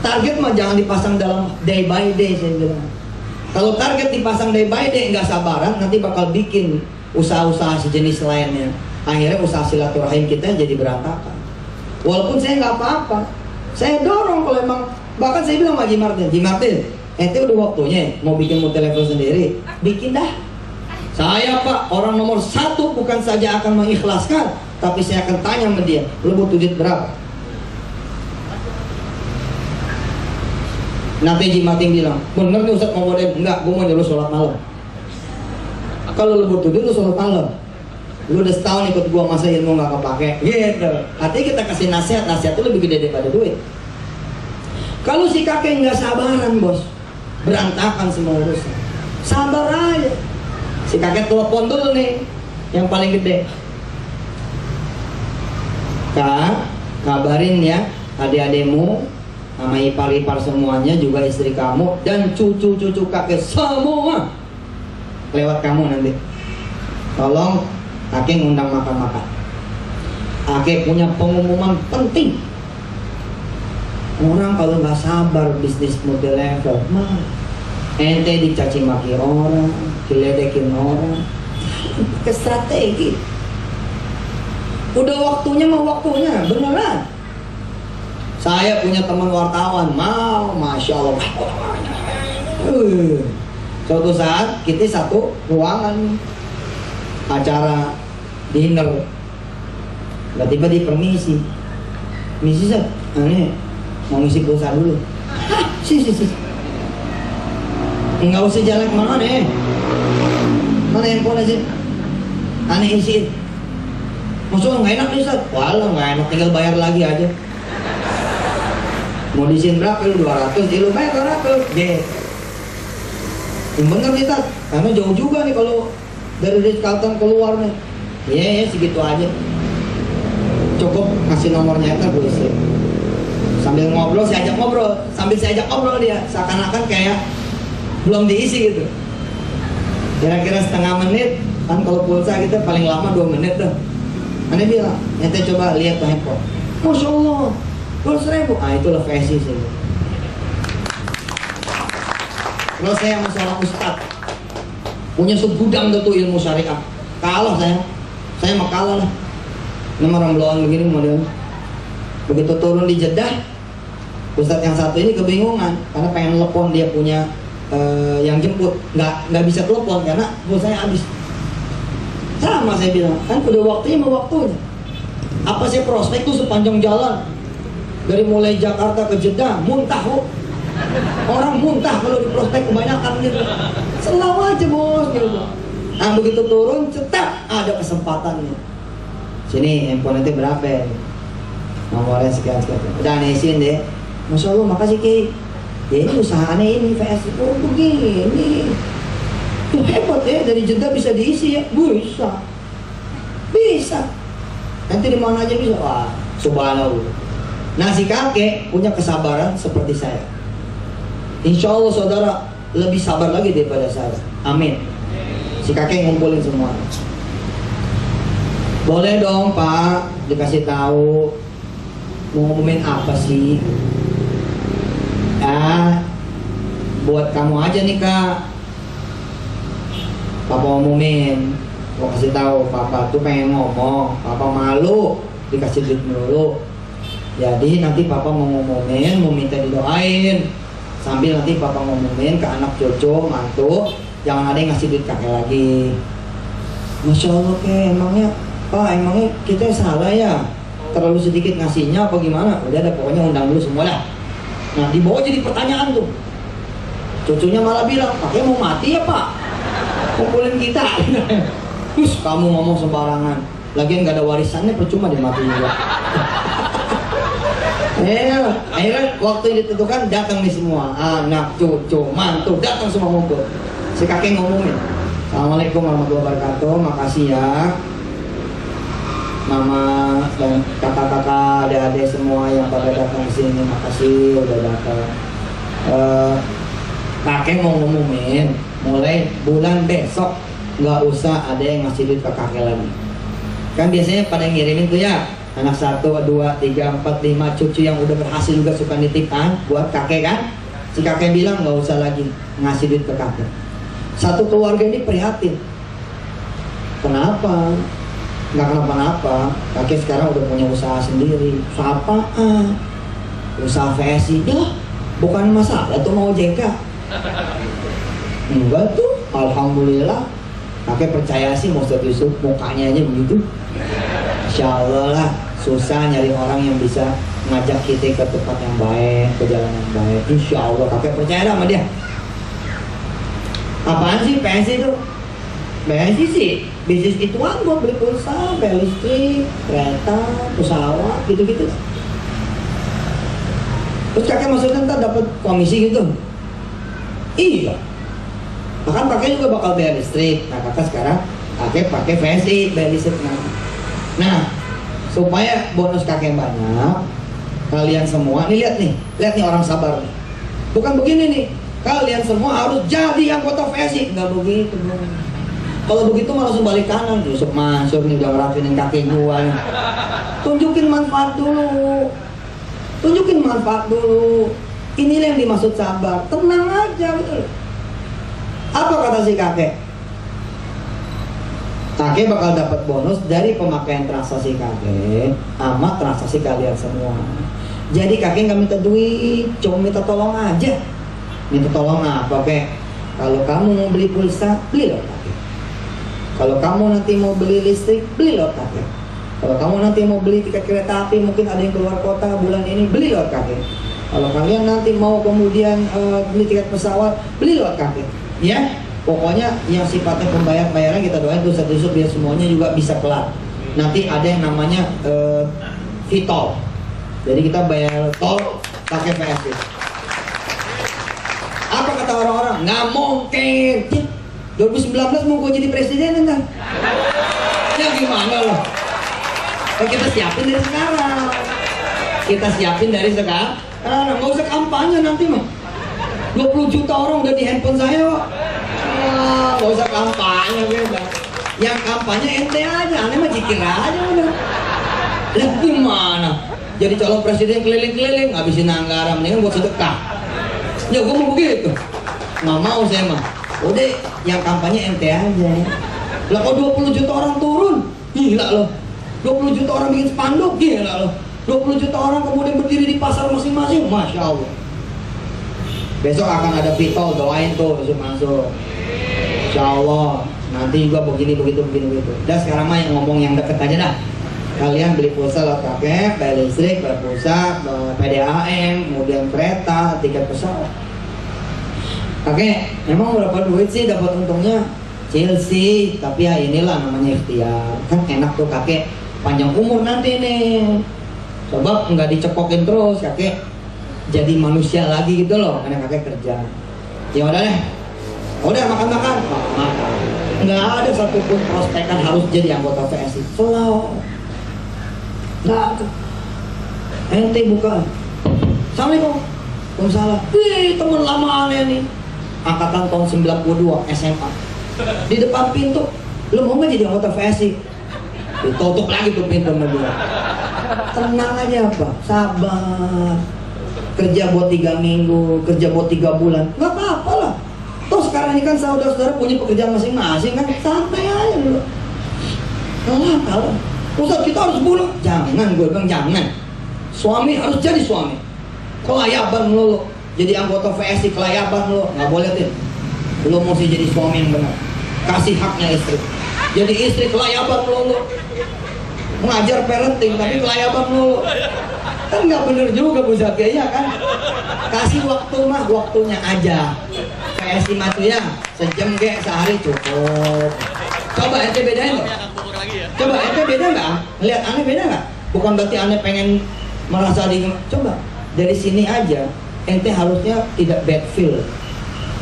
Target mah jangan dipasang dalam day by day saya bilang. Kalau target dipasang day by day nggak sabaran, nanti bakal bikin usaha-usaha sejenis lainnya. Akhirnya usaha silaturahim kita jadi berantakan. Walaupun saya nggak apa-apa, saya dorong kalau emang. Bahkan saya bilang sama Haji Martin, ente udah waktunya mau bikin multi-level sendiri, bikin dah. Saya Pak, orang nomor 1 bukan saja akan mengikhlaskan, tapi saya akan tanya sama dia, lu butuh duit berapa? Nanti Haji Martin bilang, bener nih Ustadz mau model? Enggak, gue mau nyuruh sholat malam. Kalau lu butuh duit, lu sholat malam. Lu udah setahun ikut gua, masa ilmu gak kepake? Gitu. Artinya kita kasih nasihat itu lebih gede daripada duit. Kalau si kakek nggak sabaran bos, berantakan semua urusan. Sabar aja. Si kakek telepon dulu nih, yang paling gede. Kak, kabarin ya adik-adikmu, sama ipar-ipar semuanya, juga istri kamu dan cucu-cucu kakek semua lewat kamu nanti. Tolong Kakek ngundang makan-makan. Kakek punya pengumuman penting. Orang kalau nggak sabar bisnis multi level, mah ente dicaci maki orang, diledekin orang, ke strategi. Udah waktunya mah waktunya, beneran. Saya punya teman wartawan, masya Allah. Suatu saat kita satu ruangan acara dinner, tiba-tiba dipermisi, misi Sat, aneh mau ngisi pulsa dulu. Si. Nggak usah jalan kemana nih, mana handphone aja, aneh isiin. Maksudnya nggak enak nih Sat? Walah nggak enak, tinggal bayar lagi aja. Mau diisiin berapa lu? 200, jadi lu bayar 200 deh. Yang bener nih Tat, karena jauh juga nih kalau dari Ritz-Carlton keluar nih. Iya segitu aja. Cukup kasih nomornya Tat, gue isi. Sambil ngobrol, saya ajak ngobrol. Sambil saya ajak ngobrol dia, seakan-akan kayak belum diisi gitu. Kira-kira setengah menit, kan kalau pulsa kita paling lama 2 menit tuh. Aneh bilang, ente coba lihat tuh handphone. Masya Allah, 12.000. Ah itulah versi sih. Kalau saya sama seorang ustadz punya segudang tuh ilmu syariah, kalah saya mah kalah lah. Ini orang belakang begini model. Begitu turun di Jeddah, ustadz yang satu ini kebingungan karena pengen telepon, dia punya yang jemput, nggak bisa telepon karena pulsanya habis. Sama saya bilang, kan udah waktunya mau waktunya. Apa sih prospek tuh sepanjang jalan dari mulai Jakarta ke Jeddah muntah kok. Orang muntah kalau di prospek kebanyakan gitu. Selalu aja bos gitu. Nah begitu turun cetak ada kesempatannya. Sini handphone itu berapa? Nomornya sekian. Udah isiin deh. Masya Allah makasih Ki. Ya ini usahanya ini VS itu begini. Tuh hebat ya, dari Jeddah bisa diisi ya. Bisa. Nanti di mana aja bisa. Wah subhanallah. Nah si kakek punya kesabaran seperti saya. Insya Allah saudara lebih sabar lagi daripada saya. Amin. Si kakek ngumpulin semua. Boleh dong Pak dikasih tahu mau ngomongin apa sih? Buat kamu aja nih Kak. Papa ngomongin, mau kasih tahu Papa tuh pengen ngomong, Papa malu dikasih duit dulu. Jadi nanti Papa mau ngomongin, mau minta didoain. Sambil nanti Papa ngomongin ke anak cucu, mantu, jangan ada yang ngasih duit kakek lagi. Masya Allah emangnya Pak, emangnya kita salah ya? Terlalu sedikit ngasihnya apa gimana? Udah ada pokoknya undang dulu semua dah. Nah dibawa jadi pertanyaan tuh. Cucunya malah bilang, kakek mau mati ya Pak? Kumpulin kita. Terus kamu ngomong sembarangan. Lagian gak ada warisannya, percuma dia mati juga. Akhirnya waktu yang ditentukan datang nih semua, anak, cucu, mantu, datang semua ngumpul. Si kakek ngomongin, Assalamualaikum warahmatullahi wabarakatuh, makasih ya mama dan kakak-kakak, adik-adik semua yang pada datang sini, makasih udah datang. Kakek mau ngomongin, mulai bulan besok nggak usah ada yang ngasih duit ke kakek lagi. Kan biasanya pada ngirimin tuh ya, anak 1, 2, 3, 4, 5 cucu yang udah berhasil juga suka nitipkan buat kakek kan. Si kakek bilang nggak usah lagi ngasih duit ke kakek. Satu keluarga ini prihatin. Kenapa? Nggak kenapa-napa. Kakek sekarang udah punya usaha sendiri. Usaha apaan? Usaha VSI. Ya, bukan masalah tuh mau JK. Enggak tuh, alhamdulillah. Kakek percaya sih Ustaz Yusuf, mukanya aja begitu. Insya Allah lah, susah nyari orang yang bisa ngajak kita ke tempat yang baik, ke jalan yang baik. Insya Allah kakek percaya sama dia. Apaan sih PSI itu? PSI sih bisnis ituan buat beli pulsa, bayar listrik, kereta, pesawat, gitu-gitu. Terus kakek maksudnya ntar dapat komisi gitu? Iya. Bahkan kakek juga bakal bayar listrik. Nah kakak sekarang kakek pakai VSI bayar listrik. Nah supaya bonus kakek banyak, kalian semua nih lihat nih orang sabar nih. Bukan begini nih, kalian semua harus jadi anggota VSI. Nggak begitu. Kalau begitu malah langsung balik kanan. Yusuf Mansur nih udah ngeracinin kakek gua nih. Tunjukin manfaat dulu. Tunjukin manfaat dulu. Inilah yang dimaksud sabar. Tenang aja gitu. Apa kata si kakek? Kakek bakal dapat bonus dari pemakaian transaksi kakek sama transaksi kalian semua. Jadi kakek nggak minta duit, cuma minta tolong aja. Minta tolong apa, Kek? Kalau kamu mau beli pulsa, beli lewat kakek. Kalau kamu nanti mau beli listrik, beli lewat kakek. Kalau kamu nanti mau beli tiket kereta api, mungkin ada yang keluar kota bulan ini, beli lewat kakek. Kalau kalian nanti mau kemudian beli tiket pesawat, beli lewat kakek. Ya, pokoknya yang sifatnya pembayaran kita doain dosa-dosa biar semuanya juga bisa kelar. Nanti ada yang namanya Vitol. Jadi kita bayar tol pakai PSB. Apa kata orang-orang? Nggak mungkin. 2019 mau gue jadi presiden enggak? Ya gimana loh? Kita siapin dari sekarang. Kita siapin dari sekarang. Nggak usah kampanye nanti mah. 20 juta orang udah di handphone saya kok. Nggak usah kampanye beda. Yang kampanye ente aja, aneh mah jikir aja udah. Lah gimana? Jadi calon presiden keliling-keliling, ngabisin anggaran, mendingan buat sedekah. Ya gue mau begitu. Nggak mau saya mah. Udah yang kampanye ente aja. Lah kok 20 juta orang turun? Gila loh. 20 juta orang bikin spanduk, gila loh. 20 juta orang kemudian berdiri di pasar masing-masing, Masya Allah. Besok akan ada pitol, doain tuh masuk. Insya Allah. Nanti juga begini. Dan sekarang mah yang ngomong yang deket aja dah. Kalian beli pulsa lewat kakek, bayar listrik, bayar pulsa, PDAM, kemudian kereta, tiket pesawat. Kakek, memang berapa duit sih dapat untungnya? Chelsea, tapi ya inilah namanya ikhtiar. Kan enak tuh kakek, panjang umur nanti nih. Coba nggak dicekokin terus kakek, jadi manusia lagi gitu loh, karena kakek kerja. Ya udah deh, udah makan. Nggak ada satupun prospekan harus jadi anggota PSI. Selalu. Nggak ada. Ente buka. Assalamualaikum. Waalaikumsalam. Wih, temen lama aneh nih. Angkatan tahun 92 SMA. Di depan pintu, lu mau nggak jadi anggota PSI? Ditutup lagi tuh pintu sama dia. Tenang aja Pak, sabar. Kerja buat 3 minggu, kerja buat 3 bulan, nggak apa-apa lah. Toh sekarang ini kan saudara-saudara punya pekerjaan masing-masing kan, santai aja dulu. Nggak apa-apa. Ustaz kita harus bunuh. Jangan, gue bilang jangan. Suami harus jadi suami. Kelayaban lo, jadi anggota PSI kelayaban lo, nggak boleh tuh. Lo mesti jadi suami yang benar. Kasih haknya istri. Jadi istri kelayaban lo. Mengajar parenting tapi kelayaban lo. Kan nggak bener juga Bu Zakia ya kan. Kasih waktu mah waktunya aja. PSI mah tuh ya sejam ge sehari cukup. Coba ente bedain loh. Coba ente beda nggak? Lihat aneh beda nggak? Bukan berarti aneh pengen merasa di. Coba dari sini aja ente harusnya tidak bad feel,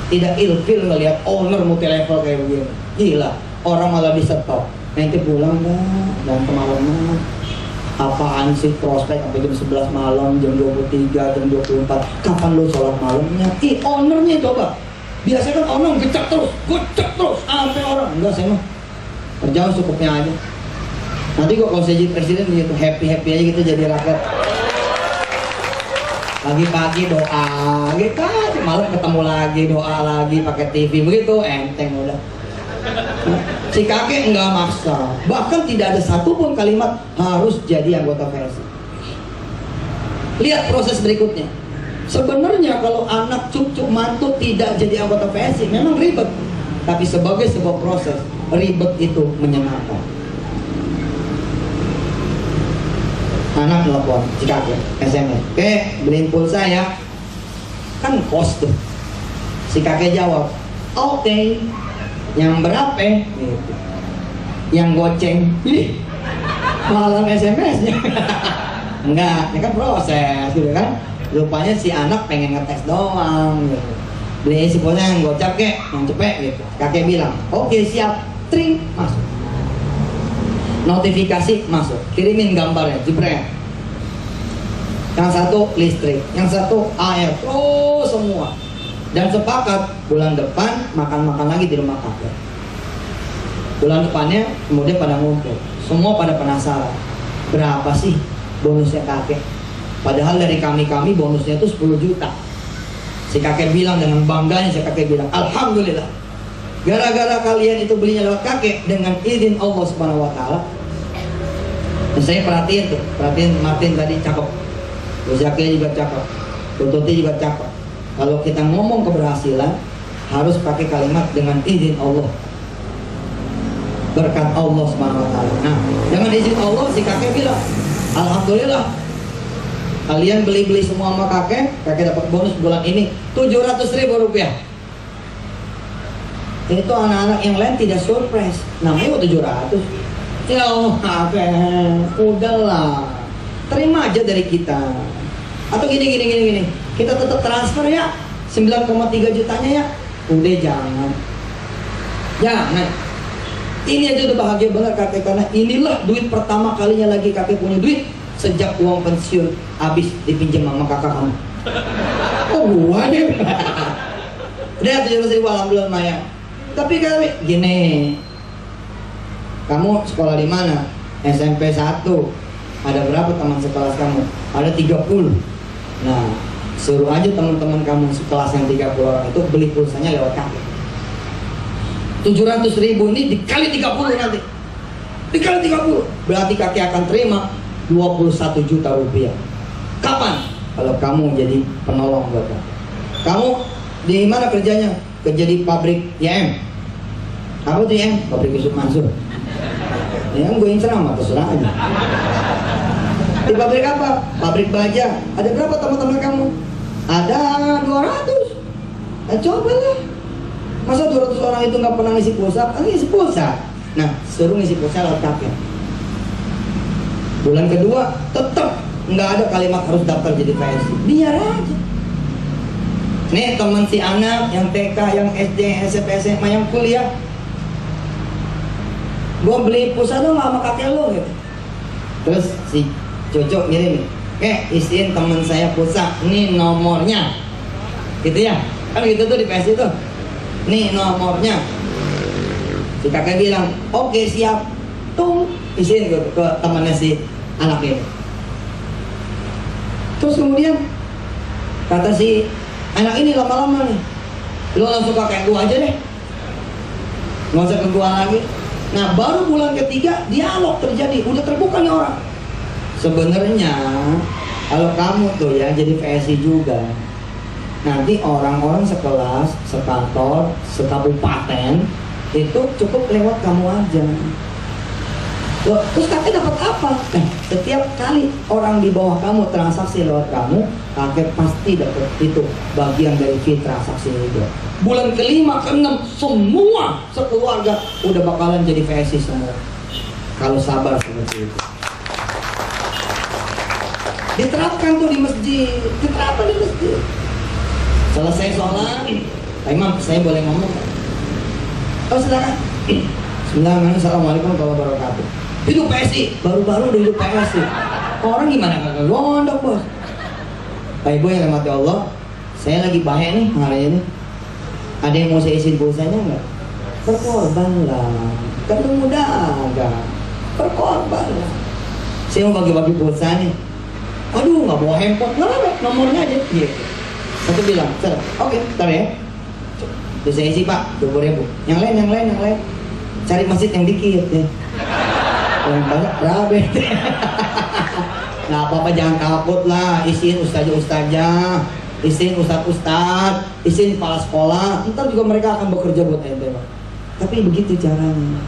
tidak ill feel ngelihat owner multi level kayak begini. Gila, orang malah disetok. Ente pulang dan kemalaman. Apaan sih prospek sampai jam 11 malam, jam 23, jam 24. Kapan lu sholat malamnya? Ownernya coba. Biasanya kan owner gecek terus sampai orang. Enggak, saya mah kerja cukupnya aja. Nanti kok kalau saya jadi presiden gitu happy aja gitu jadi rakyat. Pagi-pagi doa gitu aja, malam ketemu lagi doa lagi pakai TV begitu enteng udah. Si kakek nggak maksa, bahkan tidak ada satupun kalimat harus jadi anggota PSI. Lihat proses berikutnya. Sebenarnya kalau anak cucu mantu tidak jadi anggota PSI memang ribet, tapi sebagai sebuah proses ribet itu menyenangkan. Anak telepon si kakek SMS, beliin pulsa ya, kan kos tuh. Si kakek jawab, oke. Yang berapa? Gitu. Yang goceng. Ih, malam SMS-nya. Enggak, ini kan proses gitu kan. Rupanya si anak pengen ngetes doang gitu. Beli si pulsa yang gocap kek, yang cepet gitu. Kakek bilang, oke siap, tring, masuk. Notifikasi masuk, kirimin gambarnya, jebret. Yang satu listrik, yang satu air, semua. Dan sepakat bulan depan makan-makan lagi di rumah kakek. Bulan depannya kemudian pada ngumpul, semua pada penasaran, berapa sih bonusnya kakek? Padahal dari kami bonusnya itu 10 juta. Si kakek bilang dengan bangganya, si kakek bilang, alhamdulillah, gara-gara kalian itu belinya lewat kakek dengan izin Allah Subhanahu Wa Taala. Dan saya perhatiin Martin tadi cakep, Zaki juga cakep, Tuti juga cakep. Kalau kita ngomong keberhasilan harus pakai kalimat dengan izin Allah, berkat Allah Subhanahu Wa Taala. Nah, dengan izin Allah si kakek bilang, alhamdulillah, kalian beli semua sama kakek dapat bonus bulan ini 700.000 rupiah. Itu anak-anak yang lain tidak surprise, namanya 700. Ya Allah kakek, udahlah, terima aja dari kita. Atau gini, kita tetap transfer ya 9,3 jutanya ya. Udah jangan. Ini aja udah bahagia banget kakek, karena inilah duit pertama kalinya lagi kakek punya duit sejak uang pensiun habis dipinjam sama kakak kamu. Oh gua deh. Udah 700.000 alhamdulillah Maya. Tapi kali gini, kamu sekolah di mana? SMP 1. Ada berapa teman sekelas kamu? Ada 30. Nah, suruh aja teman-teman kamu sekelas yang 30 orang itu beli pulsanya lewat kakek. 700.000 ini dikali 30 nanti. Dikali 30. Berarti kakek akan terima 21 juta rupiah. Kapan? Kalau kamu jadi penolong buat kakek. Kamu di mana kerjanya? Kerja di pabrik YM. Apa tuh YM? Pabrik Yusuf Mansur. Ya kan gue yang ceramah, terserah aja. Di pabrik apa? Pabrik baja. Ada berapa teman-teman kamu? Ada 200. Nah cobalah. Masa 200 orang itu nggak pernah ngisi pulsa? Kan ngisi pulsa. Nah, suruh ngisi pulsa lewat kakek. Bulan kedua tetap nggak ada kalimat harus daftar jadi PSI. Biar aja. Nih teman si anak yang TK, yang SD, SMP, SMA, yang kuliah, gue beli pulsa dong sama kakek lo gitu. Terus si Cocok ngirim, isiin temen saya pulsa, nih nomornya, gitu ya, kan gitu tuh di PSI tuh, nih nomornya. Si kakek bilang, oke siap, tung, isiin ke temannya si anak ini. Terus kemudian kata si anak ini lama-lama nih, lo langsung kakek gua aja deh, nggak usah ke gua lagi. Nah baru bulan ketiga dialog terjadi, udah terbuka nih orang. Sebenarnya kalau kamu tuh ya jadi PSI juga, nanti orang-orang sekelas, sekantor, sekabupaten itu cukup lewat kamu aja. Loh, terus kakek dapat apa? Nah, setiap kali orang di bawah kamu transaksi lewat kamu, kakek pasti dapat itu bagian dari fee transaksi itu. Bulan kelima, keenam, semua sekeluarga udah bakalan jadi PSI semua. Kalau sabar seperti itu. Diterapkan tuh di masjid, diterapkan di masjid. Selesai sholat, Pak Imam, saya boleh ngomong? Oh silakan. Bismillahirrahmanirrahim. Assalamualaikum warahmatullahi wabarakatuh. Hidup PSI, baru-baru udah hidup PSI. Orang gimana kagak gondok bos? Pak Ibu yang dirahmati Allah, saya lagi bahaya nih hari ini. Ada yang mau saya isiin pulsanya nggak? Berkorban lah, kan lu muda agak. Berkorban lah. Saya mau bagi-bagi pulsa nih. Aduh, nggak bawa handphone, nggak ada, nomornya aja. Iya. Satu bilang, oke, ntar ya. Terus saya isi Pak, 20.000. Yang lain. Cari masjid yang dikit ya. Yang banyak berapa? Nah apa-apa jangan takut lah, isiin ustazah, isiin ustaz, isiin kepala sekolah. Ntar juga mereka akan bekerja buat ente Pak. Tapi begitu caranya.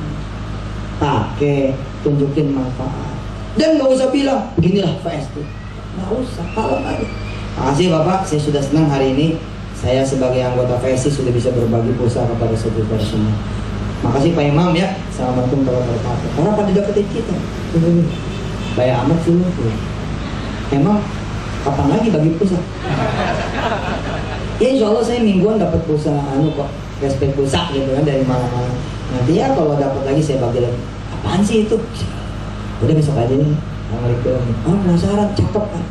Pakai, tunjukin manfaat. Dan nggak usah bilang, beginilah PSI. Nggak usah, kalau aja. Makasih Bapak, saya sudah senang hari ini saya sebagai anggota PSI sudah bisa berbagi pulsa kepada saudara semua. Makasih Pak Imam ya. Assalamualaikum warahmatullahi wabarakatuh. Orang pada dapetin kita. Baik amat sih lu. Emang kapan lagi bagi pulsa? Ya insya Allah saya mingguan dapat pulsa kok, respect pulsa gitu kan dari mana-mana. Nanti ya kalau dapat lagi saya bagi lagi. Apaan sih itu? Udah besok aja nih. Assalamualaikum. Oh penasaran, cakep kan?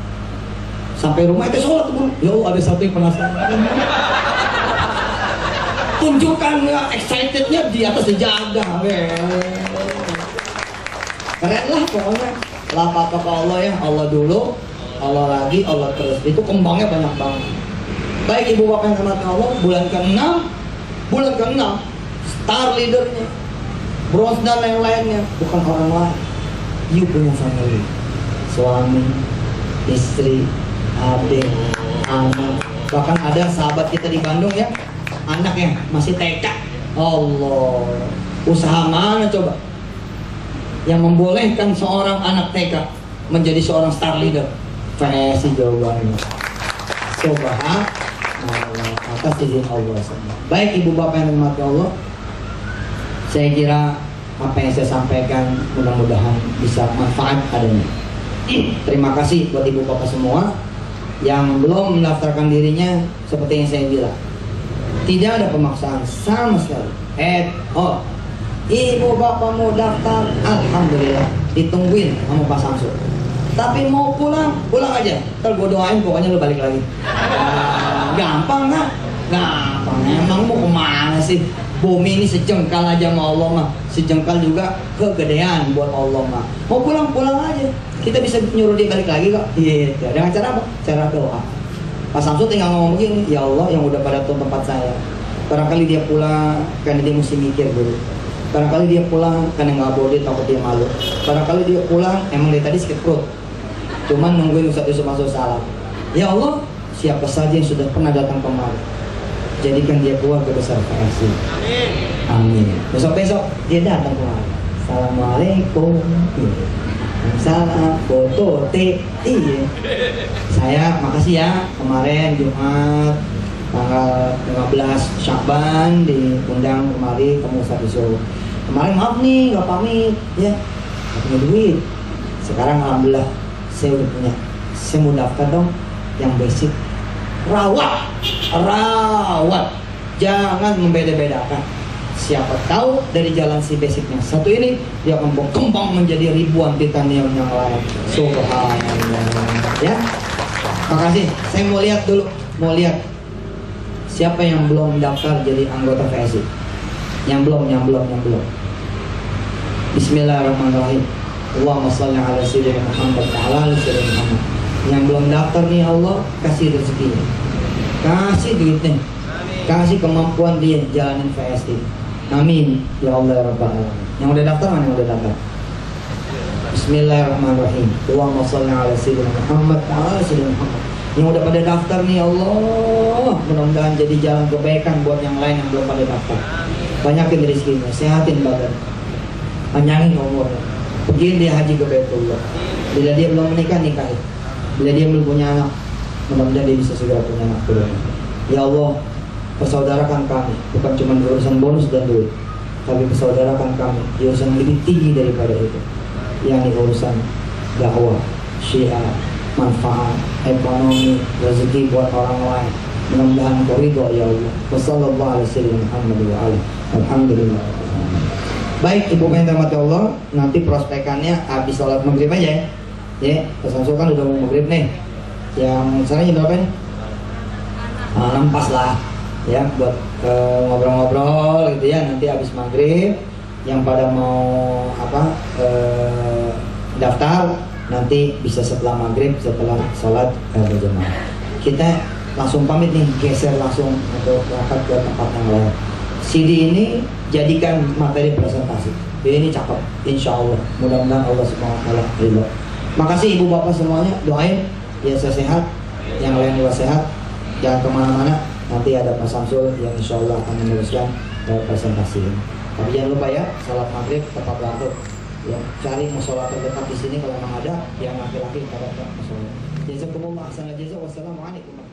Sampai rumah itu sholat tuh. Ya Allah ada satu yang penasaran. Tunjukkan ya excitednya di atas sejadah. Keren lah pokoknya. Lah apa ke Allah ya, Allah dulu, Allah lagi, Allah terus. Itu kembangnya banyak banget. Baik ibu bapak yang hormati Allah, bulan ke-6 star leadernya, bronze dan lain-lainnya bukan orang lain. You punya family, suami, istri, adik, anak. Bahkan ada sahabat kita di Bandung ya, anaknya masih TK. Allah, usaha mana coba yang membolehkan seorang anak TK menjadi seorang star leader? Versi jawabannya. Subhanallah, atas izin Allah. Baik ibu bapak yang dirahmati Allah, saya kira apa yang saya sampaikan mudah-mudahan bisa manfaat adanya. Terima kasih buat ibu bapak semua yang belum mendaftarkan dirinya. Seperti yang saya bilang, tidak ada pemaksaan sama sekali. Ibu bapak mau daftar, alhamdulillah, ditungguin sama Pak Samsul. Tapi mau pulang aja. Ntar gue doain pokoknya lu balik lagi. Gampang kan? Gampang. Emang mau kemana sih? Bumi ini sejengkal aja sama Allah mah. Sejengkal juga kegedean buat Allah mah. Mau pulang aja. Kita bisa nyuruh dia balik lagi kok. Gitu. Dengan cara apa? Cara doa. Pak Samsul tinggal ngomong begini, ya Allah yang udah pada tuh tempat saya. Barangkali dia pulang karena dia mesti mikir dulu. Barangkali dia pulang karena nggak boleh, takut dia malu. Barangkali dia pulang emang dia tadi sakit perut, cuman nungguin Ustaz Yusuf masuk salam. Ya Allah, siapa saja yang sudah pernah datang kemari, jadikan dia keluarga besar VSI. Amin. Besok dia datang kemari. Assalamualaikum. Salam foto iya. Saya makasih ya, kemarin Jumat tanggal 15 Syakban diundang kemari ke Ustaz Yusuf. Kemarin maaf nih nggak pamit ya, nggak punya duit. Sekarang alhamdulillah saya udah punya. Saya mau daftar dong yang basic. Rawat, jangan membeda-bedakan. Siapa tahu dari jalan si basicnya satu ini dia akan berkembang menjadi ribuan titanium yang lain. Subhanallah. Ya, makasih. Saya mau lihat dulu, siapa yang belum daftar jadi anggota VSI. Yang belum. Bismillahirrahmanirrahim. Allahumma shalli ala sayyidina Muhammad wa ala ali sayyidina Muhammad. Yang belum daftar nih Allah kasih rezekinya, kasih duitnya, kasih kemampuan dia jalanin VSI. Amin ya Allah ya Rabbal alamin. Yang udah daftar mana yang udah daftar? Bismillahirrahmanirrahim. Allahumma shalli ala sayyidina Muhammad wa ala ali sayyidina Muhammad. Yang udah pada daftar nih Allah, mudah-mudahan jadi jalan kebaikan buat yang lain yang belum pada daftar. Banyakin rezekinya, sehatin badan, panjangin umurnya, pergiin dia haji ke Baitullah. Bila dia belum menikah, nikahin. Bila dia belum punya anak, mudah-mudahan dia bisa segera punya anak dulu. Ya Allah, persaudarakan kami, bukan cuma di urusan bonus dan duit, tapi persaudarakan kami di urusan yang lebih tinggi daripada itu, yang di urusan dakwah, syiar, manfaat, ekonomi, rezeki buat orang lain. Mudah-mudahan Engkau ridho ya Allah. Wassallallahu ala sayyidina Muhammad wa ala alhamdulillah. Baik ibu yang dirahmati Allah, nanti prospekannya habis sholat maghrib aja ya. Pesan kan udah mau maghrib nih. Yang sana jam berapa nih? 6 pas lah ya, buat ngobrol-ngobrol gitu ya. Nanti habis maghrib yang pada mau daftar nanti bisa setelah maghrib, setelah sholat berjamaah. Kita langsung pamit nih, geser langsung untuk berangkat ke tempat yang lain. CD ini jadikan materi presentasi. Ini cakep, insya Allah. Mudah-mudahan Allah Subhanahu wa Ta'ala ridho. Makasih ibu bapak semuanya, doain ya saya sehat, yang lain juga sehat. Jangan kemana-mana. Nanti ada Pak Samsul yang insya Allah akan meneruskan presentasi ini. Tapi jangan lupa ya, salat maghrib tepat waktu. Ya, cari musola terdekat di sini kalau memang ada, yang laki-laki pada musola. Jazakumullah, ahsanal jazaa. Wassalamualaikum.